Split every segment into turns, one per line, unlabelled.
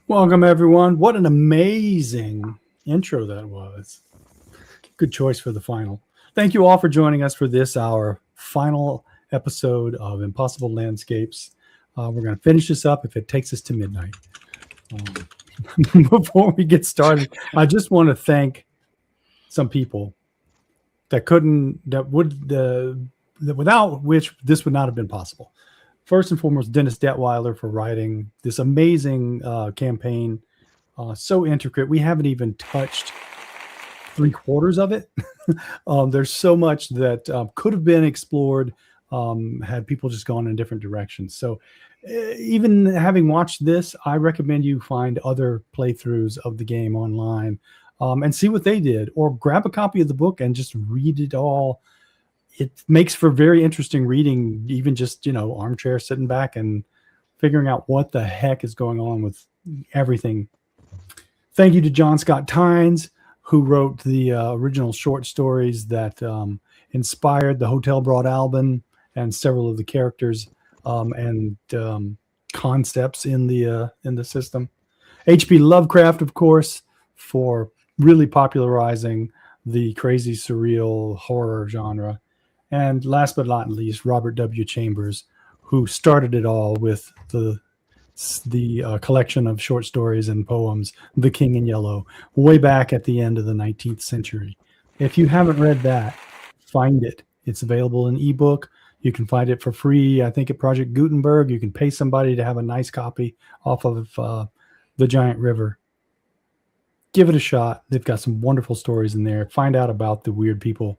Welcome, everyone. What an amazing intro that was. Good choice for the final. Thank you all for joining us for this, our final episode of Impossible Landscapes. We're going to finish this up if it takes us to midnight. Before we get started, I just want to thank some people without which this would not have been possible. First and foremost, Dennis Detweiler for writing this amazing campaign. So intricate. We haven't even touched 3/4 of it. There's so much that could have been explored had people just gone in different directions. So even having watched this, I recommend you find other playthroughs of the game online and see what they did, or grab a copy of the book and just read it all. It makes for very interesting reading, even just, armchair sitting back and figuring out what the heck is going on with everything. Thank you to John Scott Tynes, who wrote the original short stories that inspired the Hotel Broad Alban and several of the characters and concepts in the system. H.P. Lovecraft, of course, for really popularizing the crazy surreal horror genre. And last but not least, Robert W. Chambers, who started it all with the collection of short stories and poems, The King in Yellow, way back at the end of the 19th century. If you haven't read that, find it. It's available in ebook. You can find it for free, I think, at Project Gutenberg. You can pay somebody to have a nice copy off of The Giant River. Give it a shot. They've got some wonderful stories in there. Find out about the weird people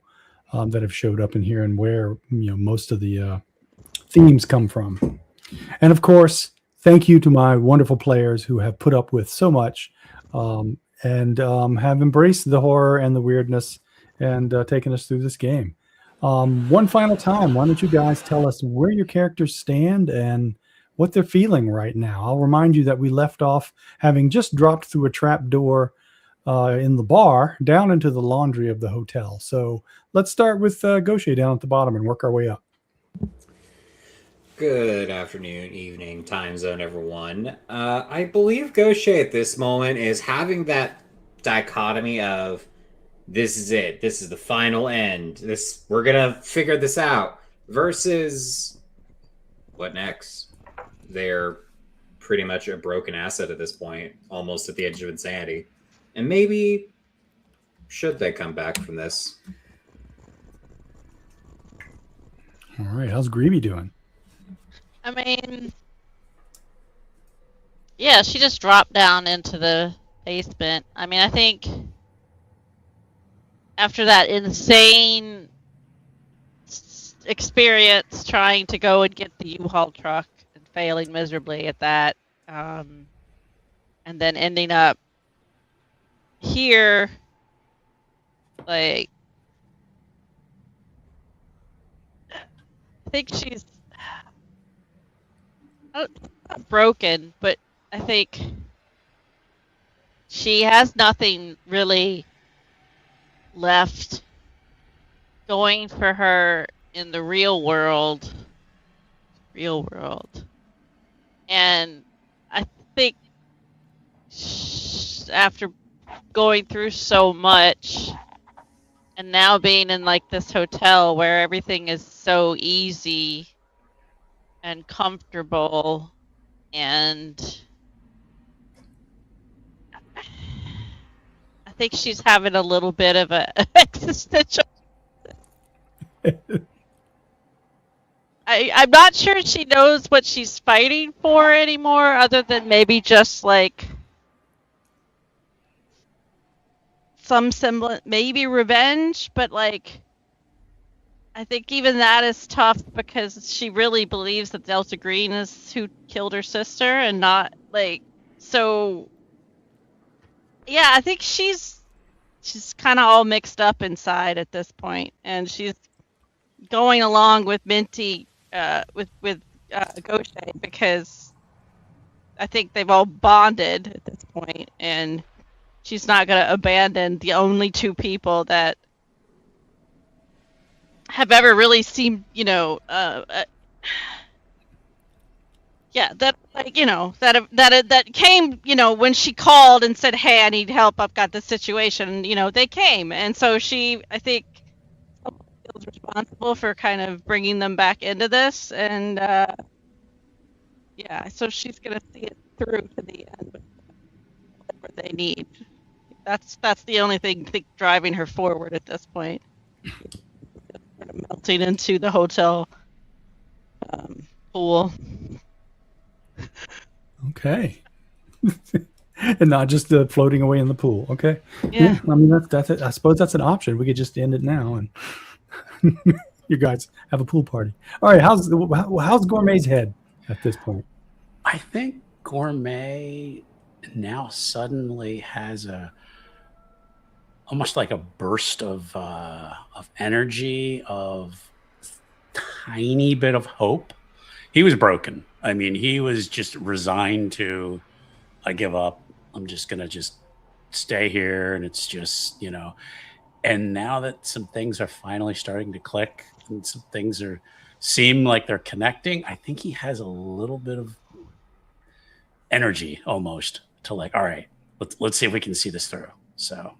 that have showed up in here and where most of the themes come from. And of course, thank you to my wonderful players who have put up with so much and have embraced the horror and the weirdness and taken us through this game. One final time, why don't you guys tell us where your characters stand and what they're feeling right now? I'll remind you that we left off having just dropped through a trap door in the bar down into the laundry of the hotel. So let's start with Gaucher down at the bottom and work our way up.
Good afternoon, evening, time zone, everyone. I believe Gaucher at this moment is having that dichotomy of this is it, this is the final end, we're gonna figure this out, versus what next? They're pretty much a broken asset at this point, almost at the edge of insanity. And maybe should they come back from this?
All right, how's Gribbi doing?
I mean, yeah, she just dropped down into the basement. I mean, I think after that insane experience trying to go and get the U-Haul truck and failing miserably at that, and then ending up here, like, I think she's not broken, but I think she has nothing really left going for her in the real world. And I think after going through so much and now being in like this hotel where everything is so easy and comfortable, and I think she's having a little bit of a existential. I'm not sure she knows what she's fighting for anymore, other than maybe just like some semblance, maybe revenge, but like I think even that is tough because she really believes that Delta Green is who killed her sister and not like, so yeah, I think she's kind of all mixed up inside at this point, and she's going along with Minty with Gaucher because I think they've all bonded at this point, and she's not going to abandon the only two people that have ever really seemed, Yeah, that like that came when she called and said, "Hey, I need help. I've got this situation." They came, and so she, I think, feels responsible for kind of bringing them back into this, and yeah, so she's gonna see it through to the end with whatever they need. That's the only thing I think driving her forward at this point. Sort of melting into the hotel pool.
Okay. And not just floating away in the pool. Okay.
Yeah.
I mean, that's it. I suppose that's an option. We could just end it now and you guys have a pool party. All right. How's Gourmet's head at this point?
I think Gourmet now suddenly has almost like a burst of energy, of tiny bit of hope. He was broken. I mean, he was just resigned to, I give up. I'm just going to just stay here. And it's just, and now that some things are finally starting to click and some things seem like they're connecting, I think he has a little bit of energy almost to like, all right, let's see if we can see this through. So.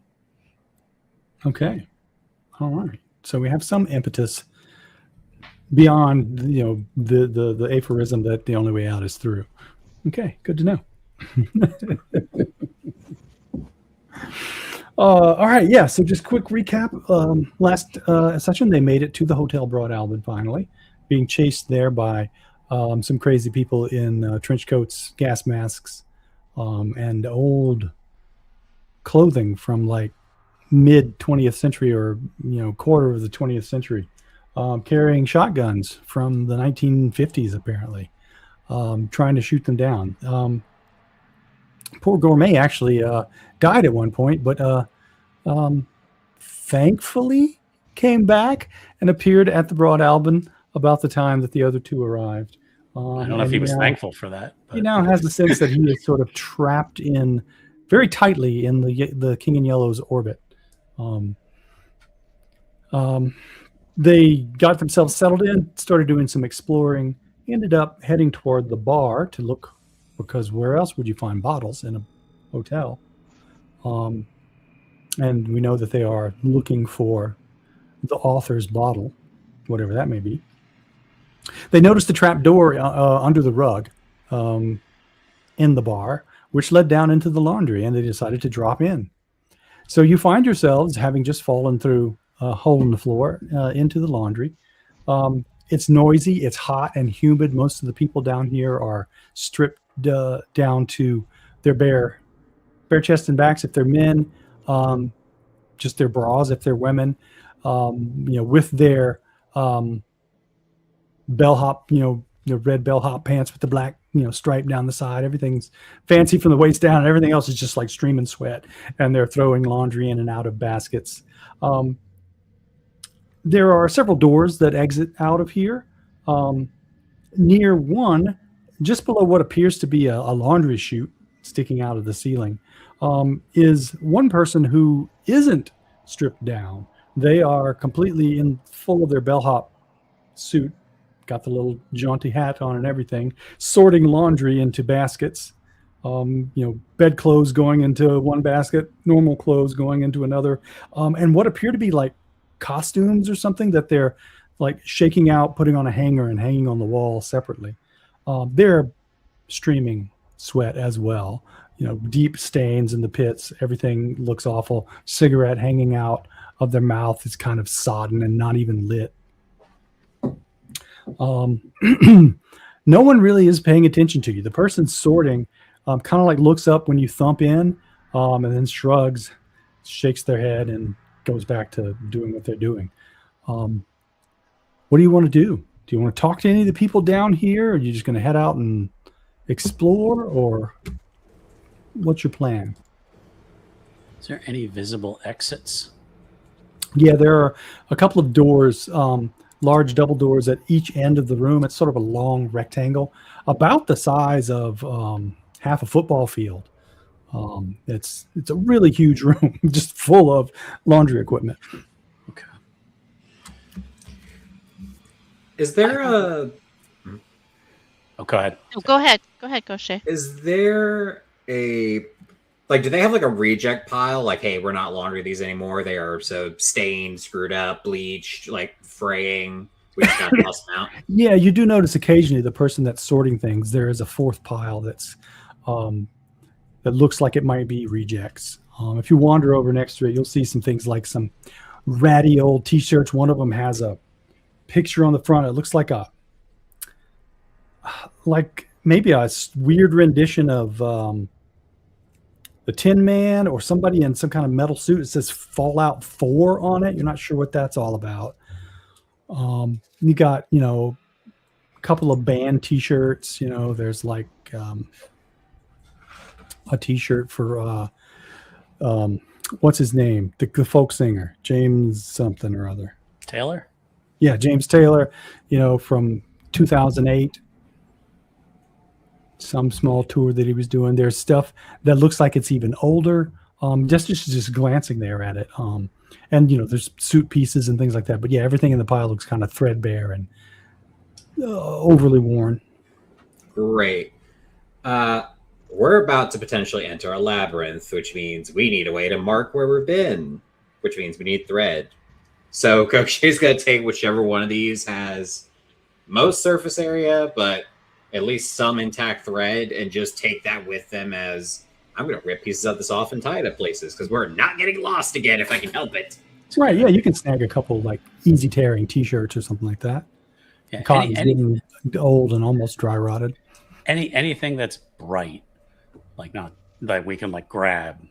Okay. All right. So we have some impetus beyond, the aphorism that the only way out is through. Okay. Good to know. All right. Yeah. So just quick recap. Last session, they made it to the Hotel Broad Albin finally, being chased there by some crazy people in trench coats, gas masks, and old clothing from like mid 20th century or quarter of the 20th century, carrying shotguns from the 1950s apparently, trying to shoot them down. Poor Gourmet actually died at one point, but thankfully came back and appeared at the Broad Albin about the time that the other two arrived.
I don't know if he was thankful for that. But.
He now has the sense that he is sort of trapped in very tightly in the King in Yellow's orbit. They got themselves settled in, started doing some exploring, ended up heading toward the bar to look, because where else would you find bottles in a hotel? And we know that they are looking for the author's bottle, whatever that may be. They noticed a trap door under the rug in the bar, which led down into the laundry, and they decided to drop in. So you find yourselves having just fallen through a hole in the floor into the laundry. It's noisy, it's hot and humid. Most of the people down here are stripped down to their bare chest and backs if they're men, just their bras if they're women, with their bellhop, the red bellhop pants with the black, stripe down the side. Everything's fancy from the waist down, and everything else is just like streaming sweat. And they're throwing laundry in and out of baskets. There are several doors that exit out of here. Near one, just below what appears to be a laundry chute sticking out of the ceiling, is one person who isn't stripped down. They are completely full of their bellhop suit, got the little jaunty hat on and everything, sorting laundry into baskets. Bedclothes going into one basket, normal clothes going into another, and what appear to be like costumes or something that they're like shaking out, putting on a hanger and hanging on the wall separately. They're streaming sweat as well, deep stains in the pits. Everything looks awful. Cigarette hanging out of their mouth is kind of sodden and not even lit. No one really is paying attention to you. The person sorting kind of like looks up when you thump in, and then shrugs, shakes their head, and goes back to doing what they're doing. What do you want to do? Do you want to talk to any of the people down here? Or are you just going to head out and explore, or what's your plan?
Is there any visible exits?
Yeah, there are a couple of doors, large double doors at each end of the room. It's sort of a long rectangle, about the size of half a football field. It's a really huge room, just full of laundry equipment.
Okay.
Is there a...
Oh, go ahead.
Oh, go ahead. Go ahead, Gaucher.
Is there a like? Do they have like a reject pile? Like, hey, we're not laundering these anymore. They are so stained, screwed up, bleached, like fraying. We just got to toss them out.
Yeah, you do notice occasionally the person that's sorting things. There is a fourth pile that's that looks like it might be rejects. If you wander over next to it, you'll see some things like some ratty old T-shirts. One of them has a picture on the front. It looks like maybe a weird rendition of the Tin Man or somebody in some kind of metal suit. It says Fallout 4 on it. You're not sure what that's all about. You got, a couple of band T-shirts. There's like a T-shirt for what's his name, the folk singer, James something or other.
Taylor?
Yeah, James Taylor, from 2008. Some small tour that he was doing. There's stuff that looks like it's even older. Just glancing there at it. And there's suit pieces and things like that. But yeah, everything in the pile looks kind of threadbare and overly worn.
Great. We're about to potentially enter a labyrinth, which means we need a way to mark where we've been, which means we need thread. So Gaucher's going to take whichever one of these has most surface area, but at least some intact thread, and just take that with them as I'm going to rip pieces of this off and tie it up places because we're not getting lost again if I can help it.
Right. Yeah, you can snag a couple like easy tearing T-shirts or something like that.
Yeah,
Cotton's getting old and almost dry rotted.
Anything that's bright, like not that we can like grab,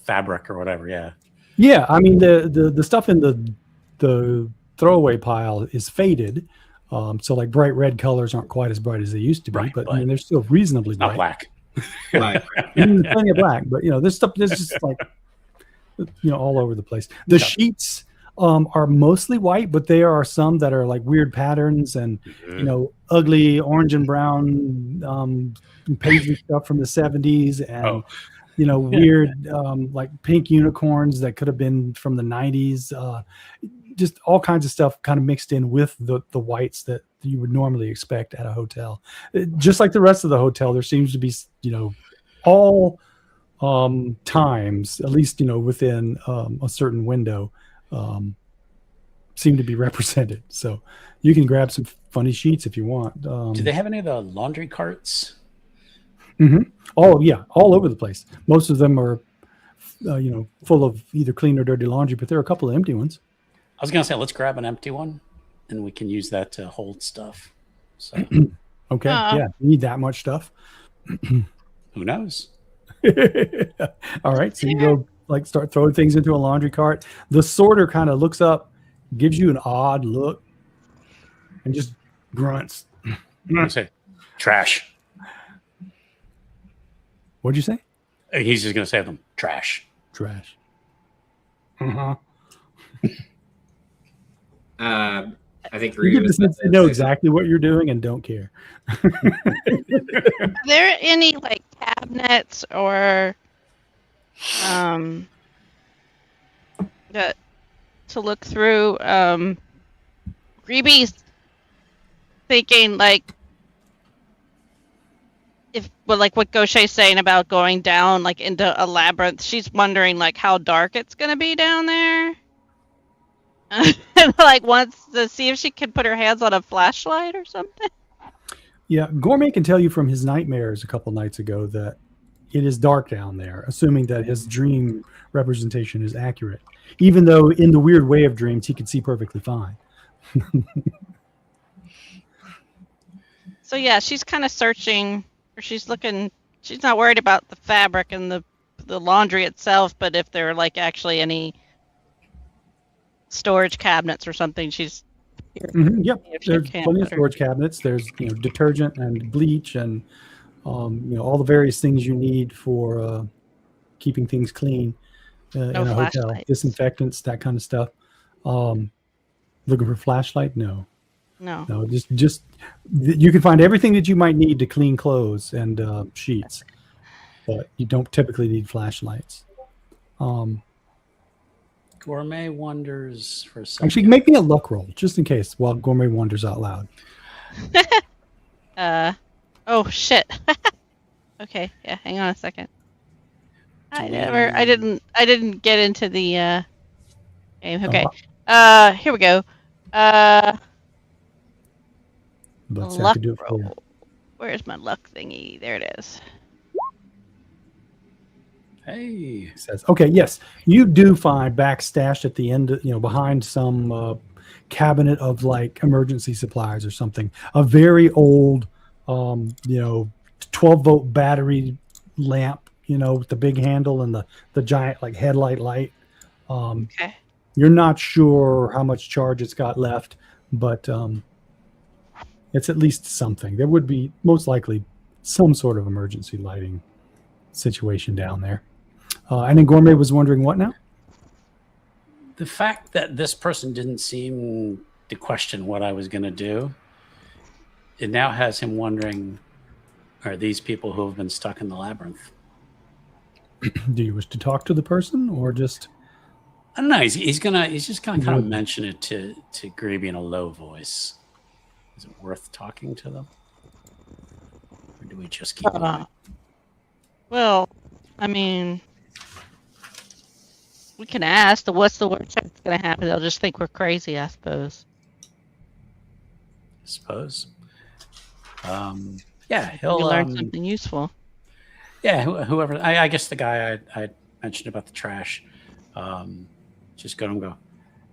fabric or whatever. Yeah.
Yeah, I mean the stuff in the throwaway pile is faded, so like bright red colors aren't quite as bright as they used to be.
Right,
but I mean they're still reasonably
not
bright.
black.
Right.
Plenty of black, but there's stuff. There's just like all over the place. The sheets are mostly white, but there are some that are like weird patterns and ugly orange and brown paisley stuff from the 70s and weird like pink unicorns that could have been from the 90s. Just all kinds of stuff kind of mixed in with the whites that you would normally expect at a hotel. Just like the rest of the hotel, there seems to be all times, at least within a certain window, seem to be represented. So you can grab some funny sheets if you want.
Do they have any of the laundry carts?
Mm-hmm. Oh yeah, all over the place. Most of them are full of either clean or dirty laundry, but there are a couple of empty ones.
I was gonna say let's grab an empty one and we can use that to hold stuff. So
okay, yeah, you need that much stuff.
Who knows?
All right, so you go start throwing things into a laundry cart. The sorter kind of looks up, gives you an odd look, and just grunts.
I say trash.
What'd you say?
He's just gonna say to them trash.
Trash. Uh-huh.
I think
You get to know exactly what you're doing and don't care.
Are there any like cabinets or that to look through? Gribbi's thinking like what Gaucher's saying about going down like into a labyrinth. She's wondering like how dark it's gonna be down there. Like wants to see if she can put her hands on a flashlight or something.
Yeah, Gourmet can tell you from his nightmares a couple nights ago that it is dark down there, assuming that his dream representation is accurate. Even though in the weird way of dreams, he could see perfectly fine.
So yeah, she's kind of searching, or she's looking. She's not worried about the fabric and the laundry itself, but if there are like actually any storage cabinets or something, she's
Yep, there's plenty of storage cabinets. There's detergent and bleach and all the various things you need for keeping things clean in a hotel. Disinfectants, that kind of stuff. Looking for a flashlight? No. Just you can find everything that you might need to clean clothes and sheets, but you don't typically need flashlights.
Gourmet wonders for a second.
Actually, make me a luck roll just in case while Gourmet wonders out loud.
Oh shit. Okay, yeah, hang on a second. I didn't get into the game. Okay. Here we go.
Let's see, I
Luck
could do it for you.
roll. Where's my luck thingy? There it is.
Hey.
Says, okay, yes, you do find backstashed at the end, behind some cabinet of like emergency supplies or something, a very old, 12-volt battery lamp, with the big handle and the giant like headlight light.
Okay.
You're not sure how much charge it's got left, but it's at least something. There would be most likely some sort of emergency lighting situation down there. And then Gourmet was wondering what now?
The fact that this person didn't seem to question what I was going to do, it now has him wondering, are these people who have been stuck in the labyrinth?
Do you wish to talk to the person or just...
I don't know. He's just gonna kind of mention it to Gribbi in a low voice. Is it worth talking to them, or do we just keep going?
Well, I mean, we can ask. What's the worst that's gonna happen? They'll just think we're crazy, I suppose.
Yeah, he'll
learn something useful.
Yeah, whoever. I guess the guy I mentioned about the trash. Just go and go.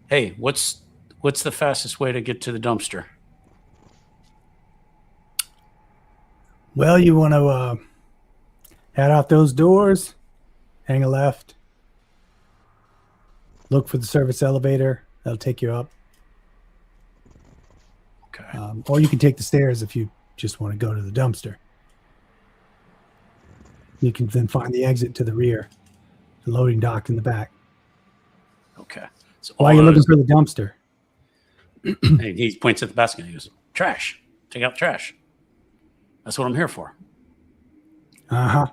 Hey, what's the fastest way to get to the dumpster?
Well, you want to head out those doors, hang a left, look for the service elevator. That'll take you up.
Okay.
Or you can take the stairs if you just want to go to the dumpster. You can then find the exit to the rear, the loading dock in the back.
Okay. So
while you're looking for the dumpster.
He points at the basket and he goes, trash. Take out trash. That's what I'm here for.
Uh-huh.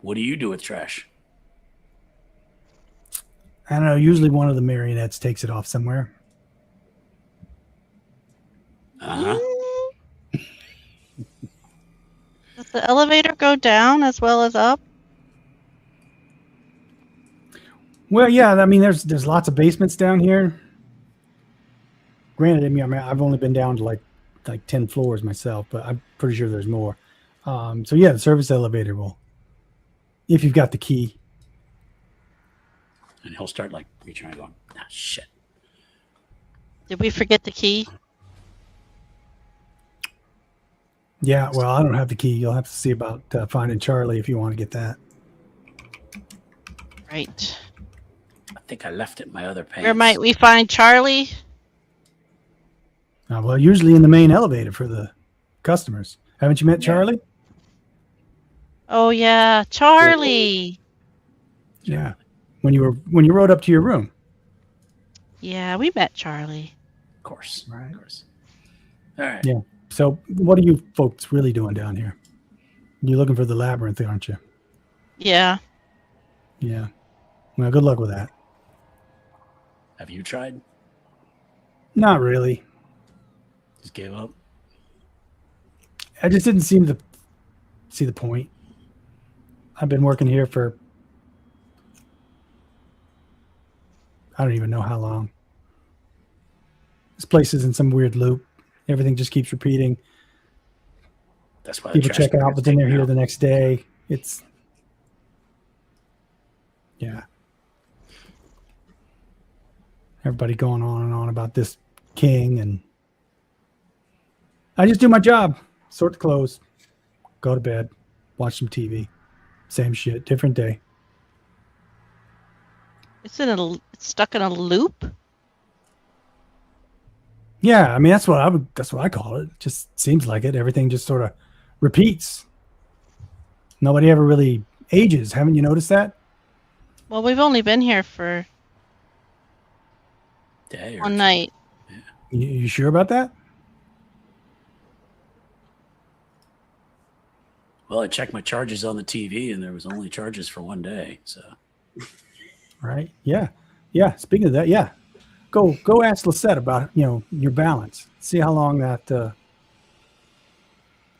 What do you do with trash?
I don't know. Usually one of the marionettes takes it off somewhere.
Uh-huh.
Does the elevator go down as well as up?
Well, yeah. I mean, there's lots of basements down here. Granted, I mean, I've only been down to like 10 floors myself, but I'm pretty sure there's more. So yeah, the service elevator will, if you've got the key.
And he'll start like reaching around going, ah, shit.
Did we forget the key?
Yeah, well, I don't have the key. You'll have to see about finding Charlie if you want to get that.
Right.
I think I left it in my other pants.
Where might we find Charlie?
Well, usually in the main elevator for the customers. Haven't you met Charlie?
Oh yeah, Charlie.
Yeah. When you rode up to your room.
Yeah, we met Charlie.
Of course.
Right.
Of course. All right.
Yeah. So what are you folks really doing down here? You're looking for the labyrinth, aren't you?
Yeah.
Yeah. Well, good luck with that.
Have you tried?
Not really.
Just gave up?
I just didn't seem to see the point. I've been working here for I don't even know how long. This place is in some weird loop. Everything just keeps repeating.
That's why
people check out, but then they're here the next day. Yeah. Everybody going on and on about this king, and I just do my job. Sort the clothes, go to bed, watch some TV. Same shit, different day.
It's stuck in a loop.
Yeah, I mean that's what I call it. Just seems like it. Everything just sort of repeats. Nobody ever really ages. Haven't you noticed that?
Well, we've only been here for
day or
one night.
Yeah.
You sure about that?
Well, I checked my charges on the TV, and there was only charges for one day. So,
right? Yeah. Speaking of that, yeah, go ask Lisette about your balance. See how long that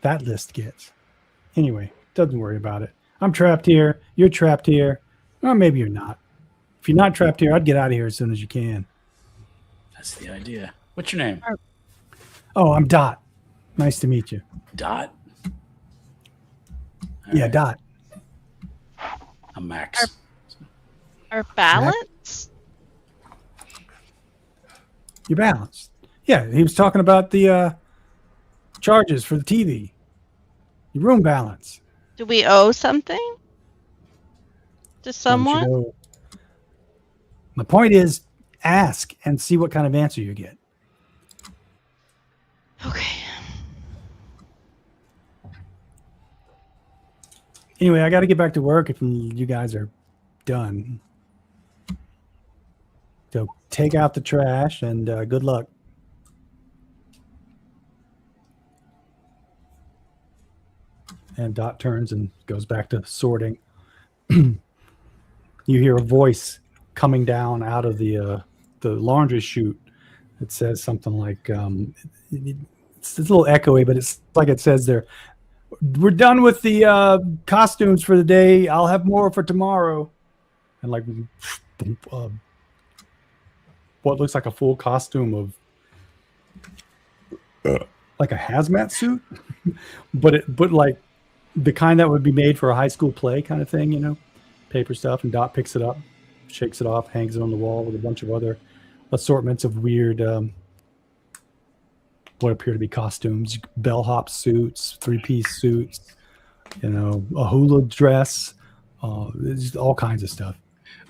that list gets. Anyway, doesn't worry about it. I'm trapped here. You're trapped here. Or maybe you're not. If you're not trapped here, I'd get out of here as soon as you can.
That's the idea. What's your name?
Oh, I'm Dot. Nice to meet you.
Dot. All
Yeah,
right.
Dot.
I'm Max.
Our balance?
You're balanced. Yeah, he was talking about the charges for the TV. Your room balance.
Do we owe something to
Why don't you
someone?
go- My point is, ask and see what kind of answer you get.
Okay.
Anyway, I got to get back to work if you guys are done. So take out the trash and good luck. And Dot turns and goes back to sorting. You hear a voice coming down out of the laundry chute. It says something like, it's a little echoey, but it's like it says there, we're done with the costumes for the day. I'll have more for tomorrow. And like what looks like a full costume of like a hazmat suit, but like the kind that would be made for a high school play kind of thing, you know, paper stuff. And Dot picks it up, shakes it off, hangs it on the wall with a bunch of other assortments of weird what appear to be costumes, bellhop suits, 3-piece suits, you know, a hula dress, just all kinds of stuff.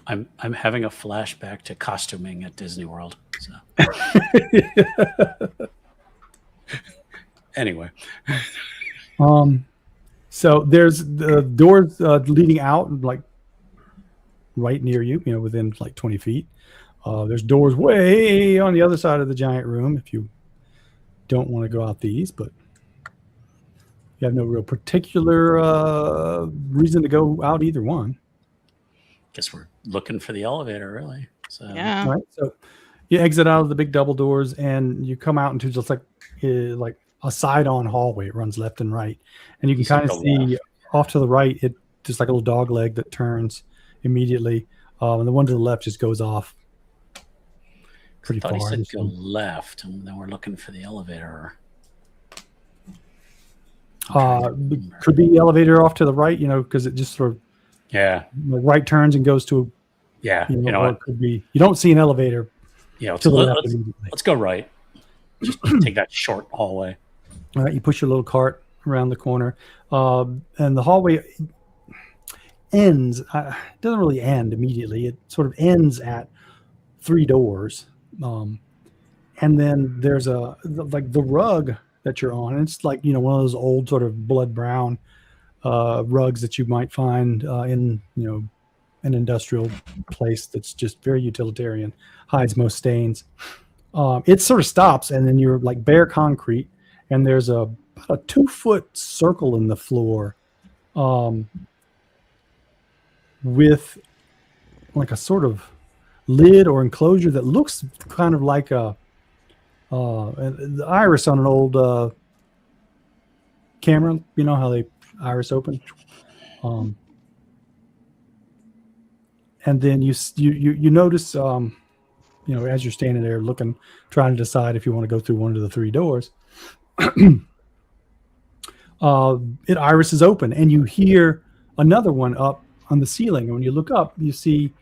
I'm having a flashback to costuming at Disney World. So anyway,
so there's the doors leading out, like right near you, you know, within like 20 feet. There's doors way on the other side of the giant room if you don't want to go out these, but you have no real particular reason to go out either one.
guess we're looking for the elevator, really. So
Yeah.
All right, so you exit out of the big double doors and you come out into just like a side-on hallway. It runs left and right, and you can kind of see off to the right, it just like a little dog leg that turns immediately, and the one to the left just goes off pretty
I thought
far.
he said go left, and then we're looking for the elevator.
Could be the elevator off to the right, you know, because it just sort of right turns and goes to
Yeah,
you know,
you know
or
what?
it could be you don't see an elevator
Yeah,
to the left immediately.
let's go right. Just take that short hallway.
All right, you push your little cart around the corner, and the hallway ends. It doesn't really end immediately. It sort of ends at 3 doors, and then there's like the rug that you're on. It's like, you know, one of those old sort of blood brown rugs that you might find in, you know, an industrial place that's just very utilitarian, hides most stains. It sort of stops, and then you're like bare concrete, and there's about a 2-foot circle in the floor, with like a sort of lid or enclosure that looks kind of like the iris on an old camera. You know how they iris open, and then you notice. You know, as you're standing there looking, trying to decide if you want to go through one of the 3 doors, it irises open, and you hear another one up on the ceiling. And when you look up, you see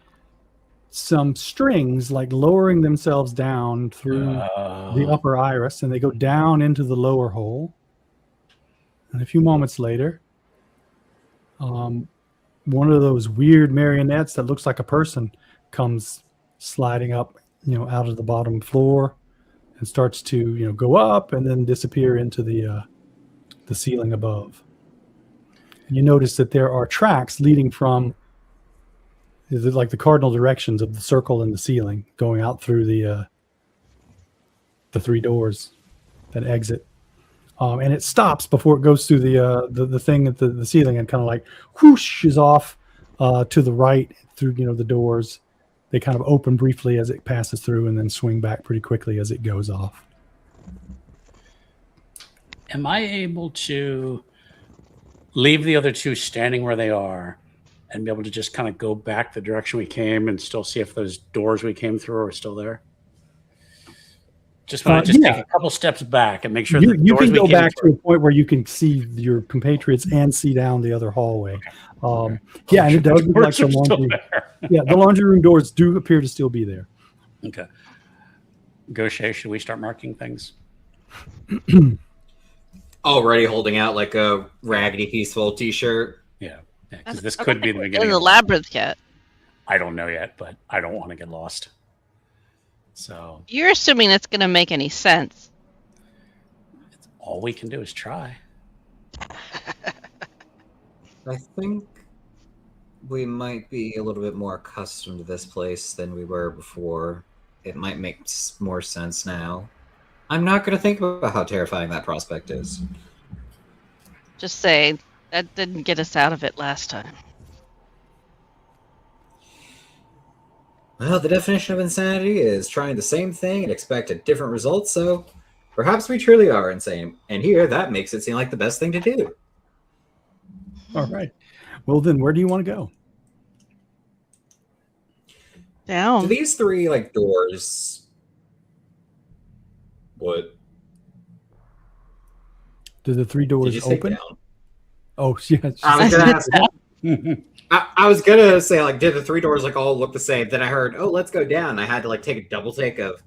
some strings like lowering themselves down through the upper iris, and they go down into the lower hole. And a few moments later, one of those weird marionettes that looks like a person comes sliding up, you know, out of the bottom floor, and starts to, you know, go up and then disappear into the ceiling above. And you notice that there are tracks leading from like the cardinal directions of the circle in the ceiling, going out through the 3 doors that exit. And it stops before it goes through the thing at the ceiling, and kind of like whooshes off to the right through, you know, the doors. They kind of open briefly as it passes through, and then swing back pretty quickly as it goes off.
am I able to leave the other two standing where they are and be able to just kind of go back the direction we came and still see if those doors we came through are still there? Just want to take a couple steps back and make sure
you can go back to a point where you can see your compatriots and see down the other hallway. Okay. Yeah, and it does look like the laundry. Yeah, the laundry room doors do appear to still be there.
Okay. Gaucher, should we start marking things?
Already holding out like a raggedy peaceful t-shirt.
Yeah, because this could be the beginning.
In the labyrinth yet?
I don't know yet, but I don't want to get lost. So
you're assuming it's going to make any sense.
All we can do is try.
I think we might be a little bit more accustomed to this place than we were before. It might make more sense now. I'm not going to think about how terrifying that prospect is.
Just say that didn't get us out of it last time.
Well, the definition of insanity is trying the same thing and expect a different result, so perhaps we truly are insane. And here, that makes it seem like the best thing to do.
All right. Well, then, where do you want to go?
Down.
Do these three, doors... What?
Do the three doors open?
Down?
Oh, yeah.
I was going to ask that. I was gonna say, did the three doors all look the same? Then I heard, oh, let's go down. I had to take a double take of.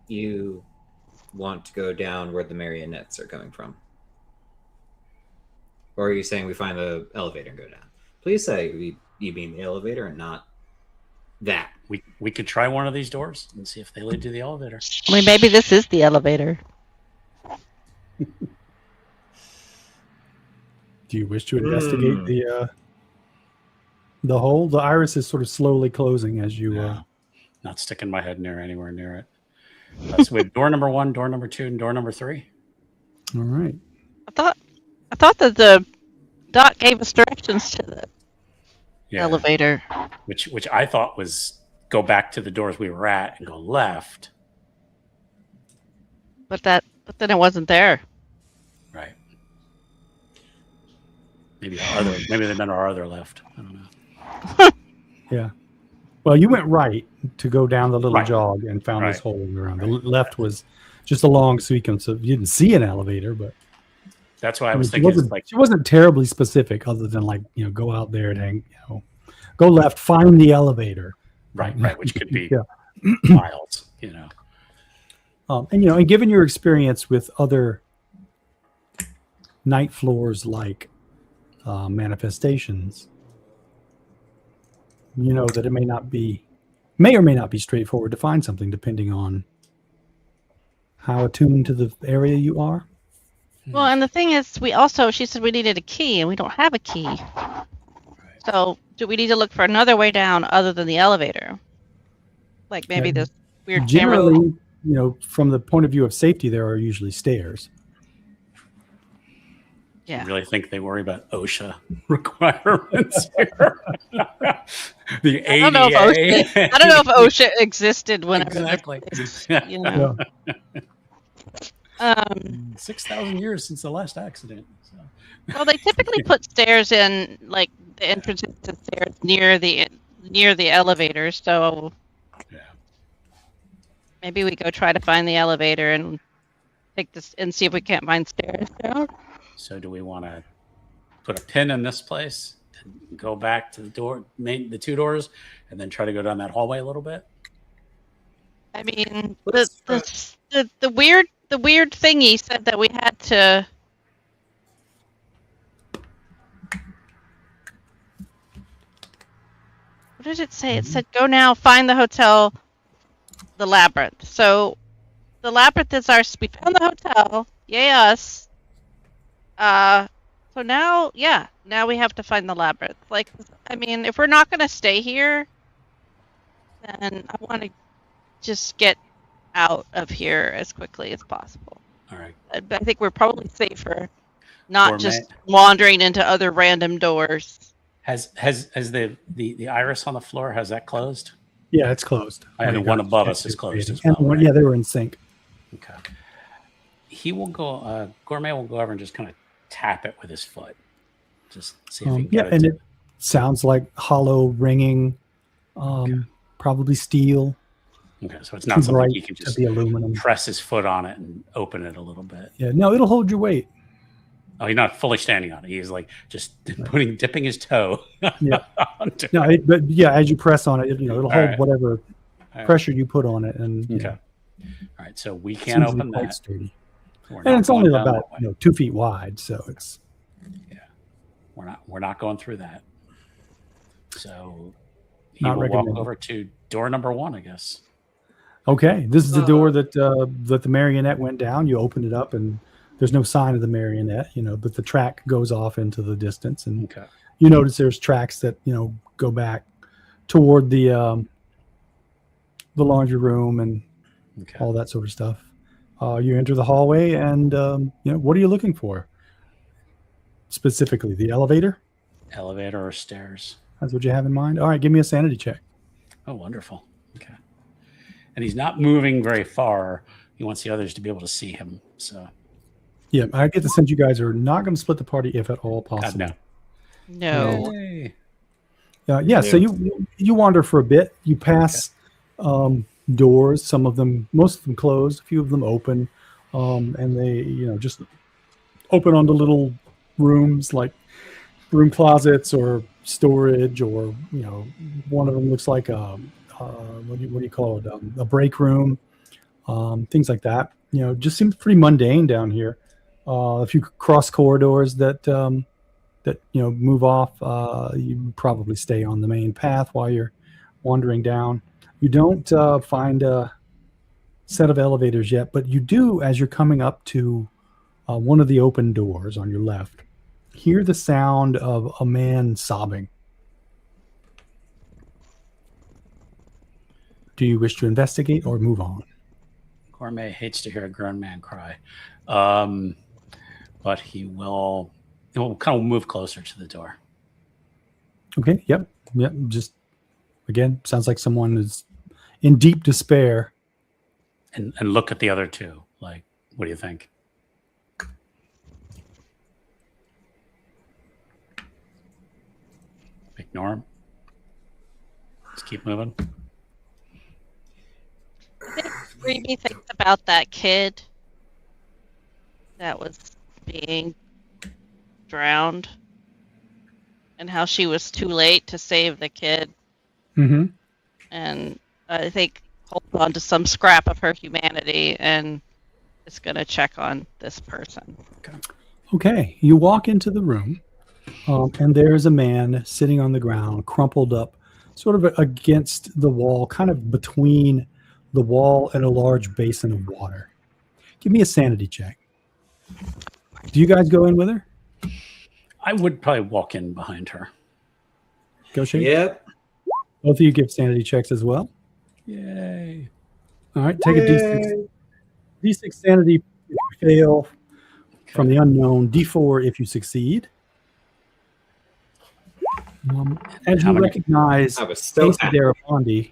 You want to go down where the marionettes are coming from, or are you saying we find the elevator and go down? Please say you mean the elevator and not that.
We could try one of these doors and see if they lead to the elevator.
I mean, maybe this is the elevator.
Do you wish to investigate the hole? The iris is sort of slowly closing as you...
Not sticking my head anywhere near it. So we have door number 1, door number 2, and door number 3.
All right.
I thought that the doc gave us directions to the elevator.
Which I thought was go back to the doors we were at and go left.
But then it wasn't there.
Right. Maybe they meant our other left. I don't know.
Yeah. Well, you went right to go down the little jog and found this hole around. The left was just a long sequence of you didn't see an elevator, but
that's why I was thinking.
She wasn't terribly specific, other than go out there and go left, find the elevator.
Right, which could be miles.
And given your experience with other night floors manifestations, that it may or may not be straightforward to find something depending on how attuned to the area you are.
Well, and the thing is, she said we needed a key, and we don't have a key. Right. So, do we need to look for another way down other than the elevator? Maybe this weird
generally, from the point of view of safety, there are usually stairs.
Yeah.
I really think they worry about OSHA requirements here. The ADA.
I don't know if OSHA existed whenever.
Exactly.
6,000 years since the last accident. So.
Well, they typically put stairs in, the entrance to stairs near the elevator. So maybe we go try to find the elevator and take this and see if we can't find stairs down.
So do we want to put a pin in this place and go back to the two doors, and then try to go down that hallway a little bit?
I mean, the weird thingy said that we had to. What did it say? It said, "Go now, find the hotel, the labyrinth." So, the labyrinth is ours. We found the hotel. Yay us. So now we have to find the labyrinth. If we're not going to stay here, then I want to just get out of here as quickly as possible.
All right.
I think we're probably safer not
Gourmet.
Just wandering into other random doors.
Has the iris on the floor, has that closed?
Yeah, it's closed.
And the one above us is closed as well.
And they were in sync.
Okay. he will go. Gourmet will go over and just kind of tap it with his foot. Just see if he can
Yeah,
get
and
it.
it sounds like hollow ringing, probably steel.
Okay, so it's
Too
not something
bright
you can
to
just
be aluminum.
press his foot on it and open it a little bit.
Yeah, no, it'll hold your weight.
Oh, he's not fully standing on it. He's like just dipping his toe.
Yeah.
onto
No,
it.
but yeah, as you press on it, it'll
All
hold
right.
whatever
All right.
pressure you put on it, and
Okay. All right, so we can't open
quite
that.
sturdy.
We're
And
not
it's
going
only
down
about
that way.
2 feet wide, so it's
We're not going through that. So he
Not
will walk
recommended.
over to door number 1, I guess.
okay. This is the door that the marionette went down. You open it up, and there's no sign of the marionette, but the track goes off into the distance, and
Okay.
you notice there's tracks that go back toward the laundry room and
Okay.
all that sort of stuff. You enter the hallway, and what are you looking for specifically? The elevator?
Elevator or stairs?
That's what you have in mind. All right, give me a sanity check.
Oh, wonderful. Okay. And he's not moving very far. He wants the others to be able to see him. So,
Yeah, I get the sense you guys are not going to split the party if at all
God,
possible.
No.
Yay.
Yeah, so you wander for a bit. You pass doors. Most of them closed. A few of them open, and they just open onto little rooms like broom closets or storage, or one of them looks like a what do you call it, a break room, things like that. Just seems pretty mundane down here. A few cross corridors that move off. You probably stay on the main path while you're wandering down. You don't find a set of elevators yet, but you do, as you're coming up to one of the open doors on your left, hear the sound of a man sobbing. Do you wish to investigate or move on?
Gourmet hates to hear a grown man cry. But he will kind of move closer to the door.
Okay. Yep. Just again, sounds like someone is in deep despair.
And look at the other two. Like, what do you think? Ignore him. Just keep moving.
Gribbi thinks about that kid that was being drowned and how she was too late to save the kid.
Mm-hmm.
And I think hold on to some scrap of her humanity and is going to check on this person.
Okay, you walk into the room, and there's a man sitting on the ground, crumpled up, sort of against the wall, kind of between the wall and a large basin of water. Give me a sanity check. Do you guys go in with her?
I would probably walk in behind her.
Gaucher?
Yep.
Both of you give sanity checks as well.
Yay.
All right, take a D6. D6 sanity if you fail from the unknown. D4 if you succeed. As you recognize
I was so
Casey Darabandi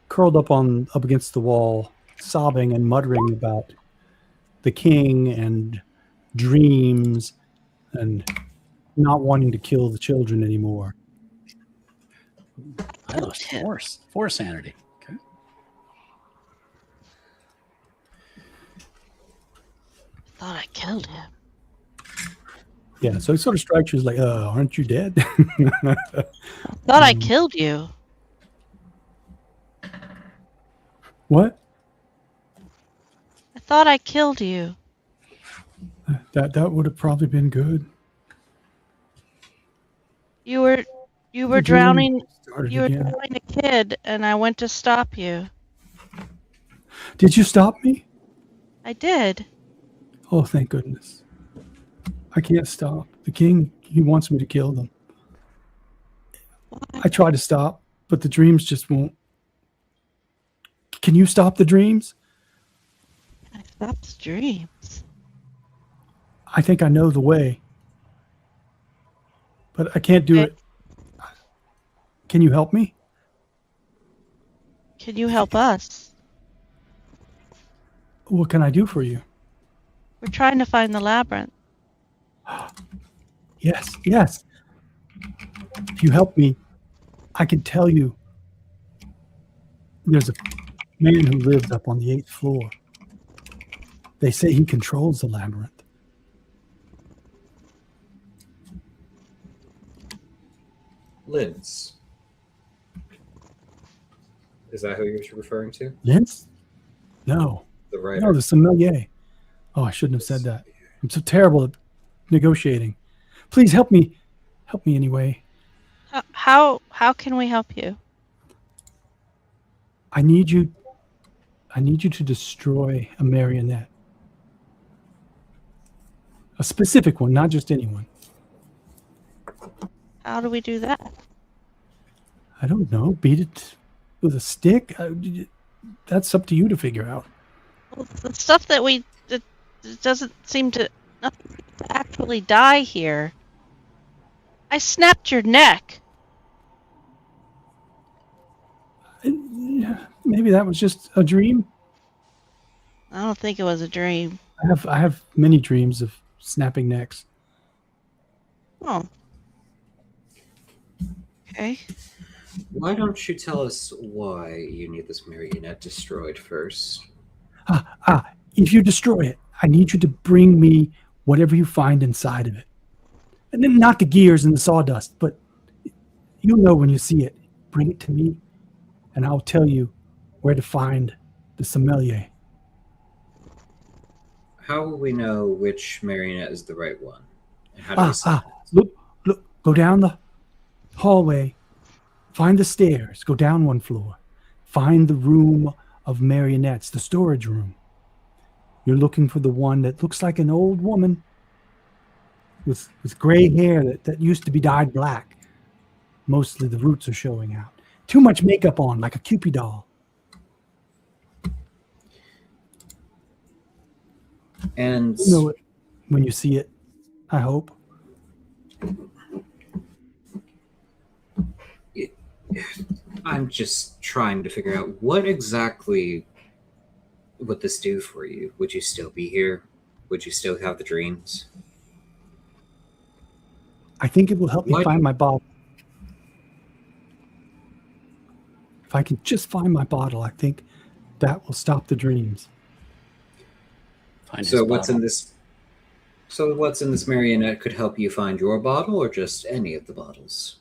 curled up against the wall, sobbing and muttering about the king and dreams and not wanting to kill the children anymore.
I lost four sanity. Okay.
Thought I killed him.
Yeah, so it sort of strikes you as like, aren't you dead?
Thought I killed you.
What?
I thought I killed you.
That would have probably been good.
You were
The dream
drowning.
started
You were
again.
drowning a kid, and I went to stop you.
Did you stop me?
I did.
Oh, thank goodness. I can't stop. The king, he wants me to kill them. I try to stop, but the dreams just won't. Can you stop the dreams?
I stopped dreams.
I think I know the way. But I can't do
Okay.
it. Can you help me?
Can you help us?
What can I do for you?
We're trying to find the labyrinth.
Yes, yes. If you help me, I can tell you there's a man who lives up on the 8th floor. They say he controls the labyrinth.
Linz. Is that who you're referring to?
Linz? No.
The writer?
No, the sommelier. Oh, I shouldn't have said that. I'm so terrible at negotiating. Please help me. Help me anyway.
How can we help you?
I need you to destroy a marionette. A specific one, not just anyone.
How do we do that?
I don't know. Beat it with a stick? That's up to you to figure out.
Well, the stuff that it doesn't seem to actually die here. I snapped your neck.
Maybe that was just a dream.
I don't think it was a dream.
I have many dreams of snapping necks.
Oh. Okay.
Why don't you tell us why you need this marionette destroyed first?
If you destroy it, I need you to bring me whatever you find inside of it. And then not the gears and the sawdust, but you'll know when you see it. Bring it to me, and I'll tell you where to find the sommelier.
How will we know which marionette is the right one? And how do we see
Look, go down the hallway, find the stairs, go down one floor, find the room of marionettes, the storage room. You're looking for the one that looks like an old woman with gray hair that used to be dyed black. Mostly the roots are showing out. Too much makeup on, like a Cupid doll.
And
You know it when you see it, I hope.
I'm just trying to figure out what exactly would this do for you? Would you still be here? Would you still have the dreams?
I think it will help me find my bottle. If I can just find my bottle, I think that will stop the dreams.
So what's in this marionette could help you find your bottle, or just any of the bottles?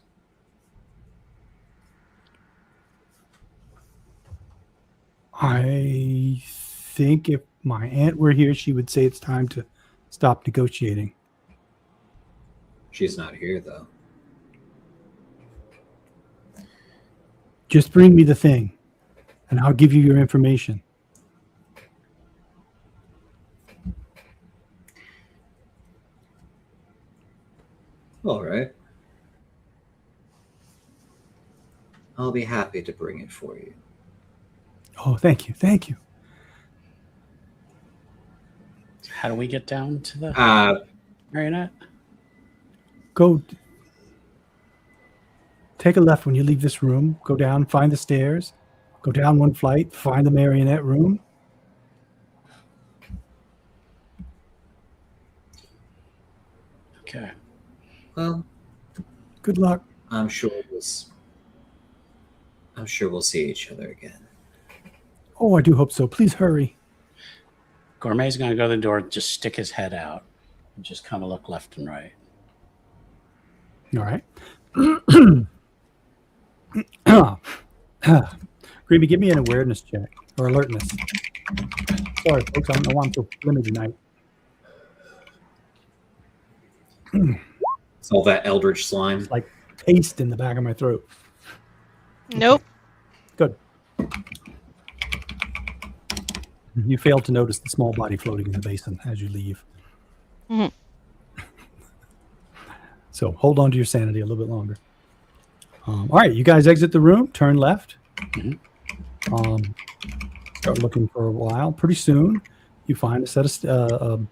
I think if my aunt were here, she would say it's time to stop negotiating.
She's not here, though.
Just bring me the thing, and I'll give you your information.
All right. I'll be happy to bring it for you.
Oh, thank you. Thank you.
How do we get down to the marionette?
Go take a left when you leave this room. Go down, find the stairs. Go down one flight, find the marionette room.
Okay.
Well,
good luck.
I'm sure we'll see each other again.
Oh, I do hope so. Please hurry.
Gourmet's going to go to the door, just stick his head out, and just kind of look left and right.
All right. Gribbi, give me an awareness check or alertness. Sorry, folks. I don't know why I'm so limited tonight.
It's all that eldritch slime.
It's like taste in the back of my throat.
Nope.
Good. You failed to notice the small body floating in the basin as you leave.
Mm-hmm.
So hold on to your sanity a little bit longer. All right, you guys exit the room, turn left.
Mm-hmm.
Start looking for a while. Pretty soon, you find a set of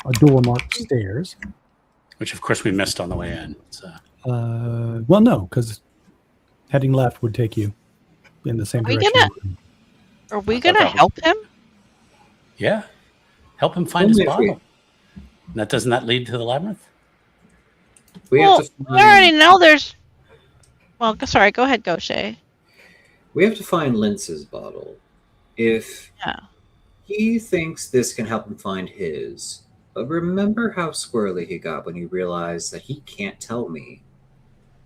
a door marked stairs.
Which, of course, we missed on the way in. So.
Well, no, because heading left would take you in the same direction.
Are we gonna help him?
Yeah. Help him find his
Only if we-
bottle. Doesn't that lead to the labyrinth?
We
Well,
have to
we already know there's. Well, sorry. Go ahead, Gaucher.
We have to find Lince's bottle. If
Yeah.
he thinks this can help him find his, but remember how squirrely he got when he realized that he can't tell me.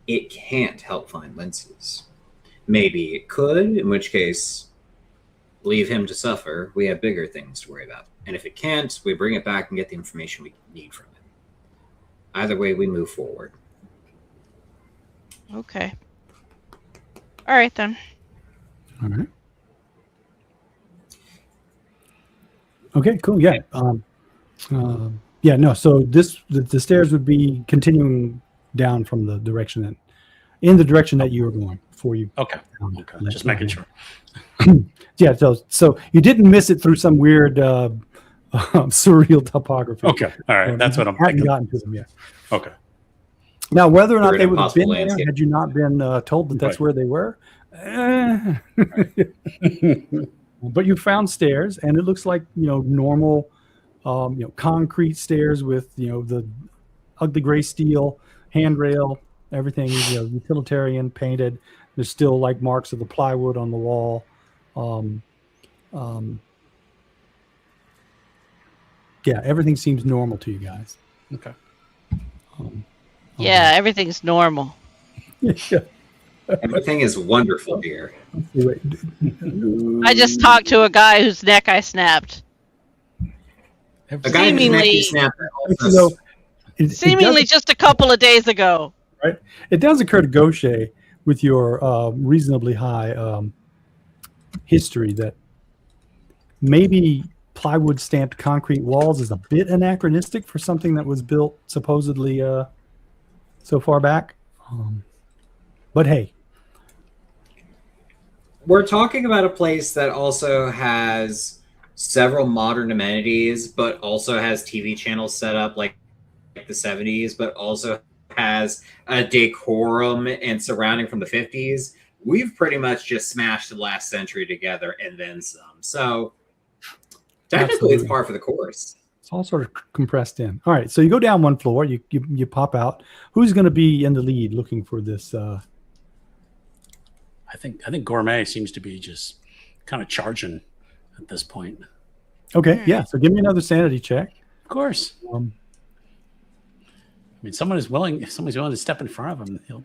It can't help find Lince's. Maybe it could, in which case, leave him to suffer. We have bigger things to worry about. And if it can't, we bring it back and get the information we need from it. Either way, we move forward.
Okay. All right then.
All right. Okay, cool. Yeah. Yeah, no. So the stairs would be continuing down from the direction in the direction that you were going before you.
Okay. Just making sure.
Yeah. So you didn't miss it through some weird surreal topography.
Okay. All right. That's what I'm
hadn't
thinking.
gotten to them yet.
Okay.
Now, whether or not
Through
they
an
would have been
impossible
there
landscape.
had you not been told that that's
Right.
where they were. But you found stairs, and it looks like normal, concrete stairs with the ugly gray steel handrail, everything utilitarian painted. There's still like marks of the plywood on the wall. Yeah, everything seems normal to you guys.
Okay.
Yeah, everything's normal.
Yeah.
Everything is wonderful here.
Wait.
I just talked to a guy whose neck I snapped.
A guy whose neck you snapped
You know, it
Seemingly
does-
just a couple of days ago.
It does occur to Gaucher with your reasonably high history that maybe plywood stamped concrete walls is a bit anachronistic for something that was built supposedly so far back. But hey,
We're talking about a place that also has several modern amenities, but also has TV channels set up like the 70s, but also has a decorum and surrounding from the 50s. We've pretty much just smashed the last century together and then some. So technically
Absolutely.
it's par for the course.
it's all sort of compressed in. All right, so you go down one floor, you pop out. Who's going to be in the lead looking for this?
I think Gourmet seems to be just kind of charging at this point.
Okay, yeah. So give me another sanity check.
Of course.
Um,
I mean, if somebody's willing to step in front of him, he'll.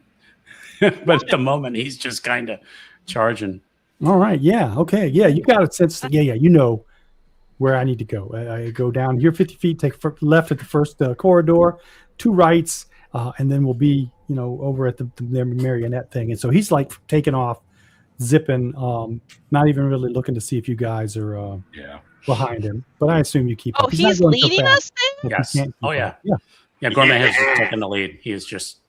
But at the moment, he's just kind of charging.
All right. Yeah. Okay. Yeah. You got a sense. Yeah. You know where I need to go. I go down here 50 feet, take left at the first corridor, 2 rights, and then we'll be, over at the marionette thing. And so he's like taking off, zipping, not even really looking to see if you guys are
Yeah.
behind him. But I assume you keep
Oh,
up. Not
he's
going so
leading
fast
us then?
that you
Yes.
can't keep
Oh, yeah.
up. Yeah.
Yeah. Gourmet has taken the lead. He is just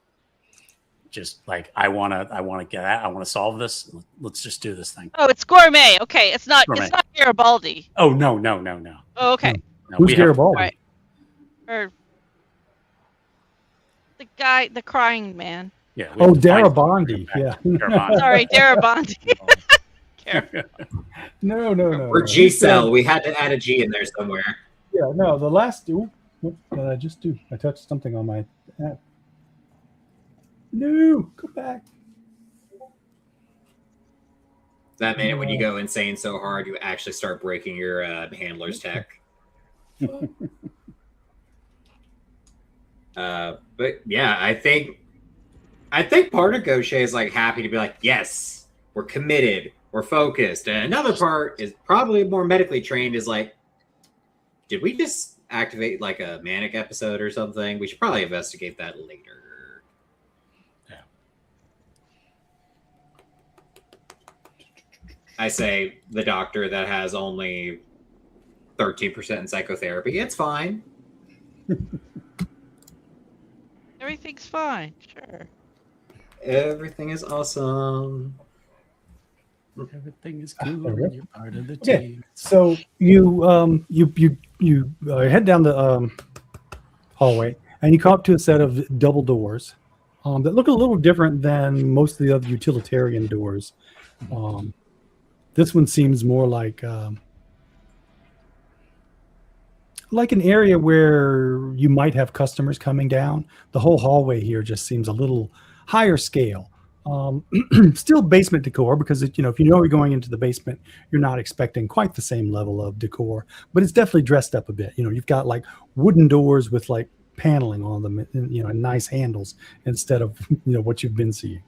like, I want to get out. I want to solve this. Let's just do this thing.
Oh, it's Gourmet. Okay, it's not
Gourmet.
Garibaldi.
Oh, no.
Oh, okay.
No,
Who's
we have-
Garibaldi?
Right. Or the guy, the crying man.
Yeah. we
Oh,
have to find-
Darabandi. Yeah.
Darabandi.
Sorry, Darabandi.
No.
Or G-Cell. We had to add a G in there somewhere.
Yeah, no, the last. Ooh, what did I just do? I touched something on my app. No, go back.
That minute when you go insane so hard, you actually start breaking your handler's tech. But yeah, I think part of Gaucher is like happy to be like, yes, we're committed, we're focused. And another part is probably more medically trained is like, did we just activate like a manic episode or something? We should probably investigate that later.
Yeah.
I say the doctor that has only 13% in psychotherapy. It's fine.
Everything's fine. Sure.
Everything is awesome.
Everything is cool.
Okay.
You're part of the
Okay.
team.
So you head down the hallway, and you come up to a set of double doors that look a little different than most of the other utilitarian doors. This one seems more like like an area where you might have customers coming down. The whole hallway here just seems a little higher scale. Still basement decor because if you know you're going into the basement, you're not expecting quite the same level of decor, but it's definitely dressed up a bit. You've got like wooden doors with like paneling on them, and nice handles instead of what you've been seeing.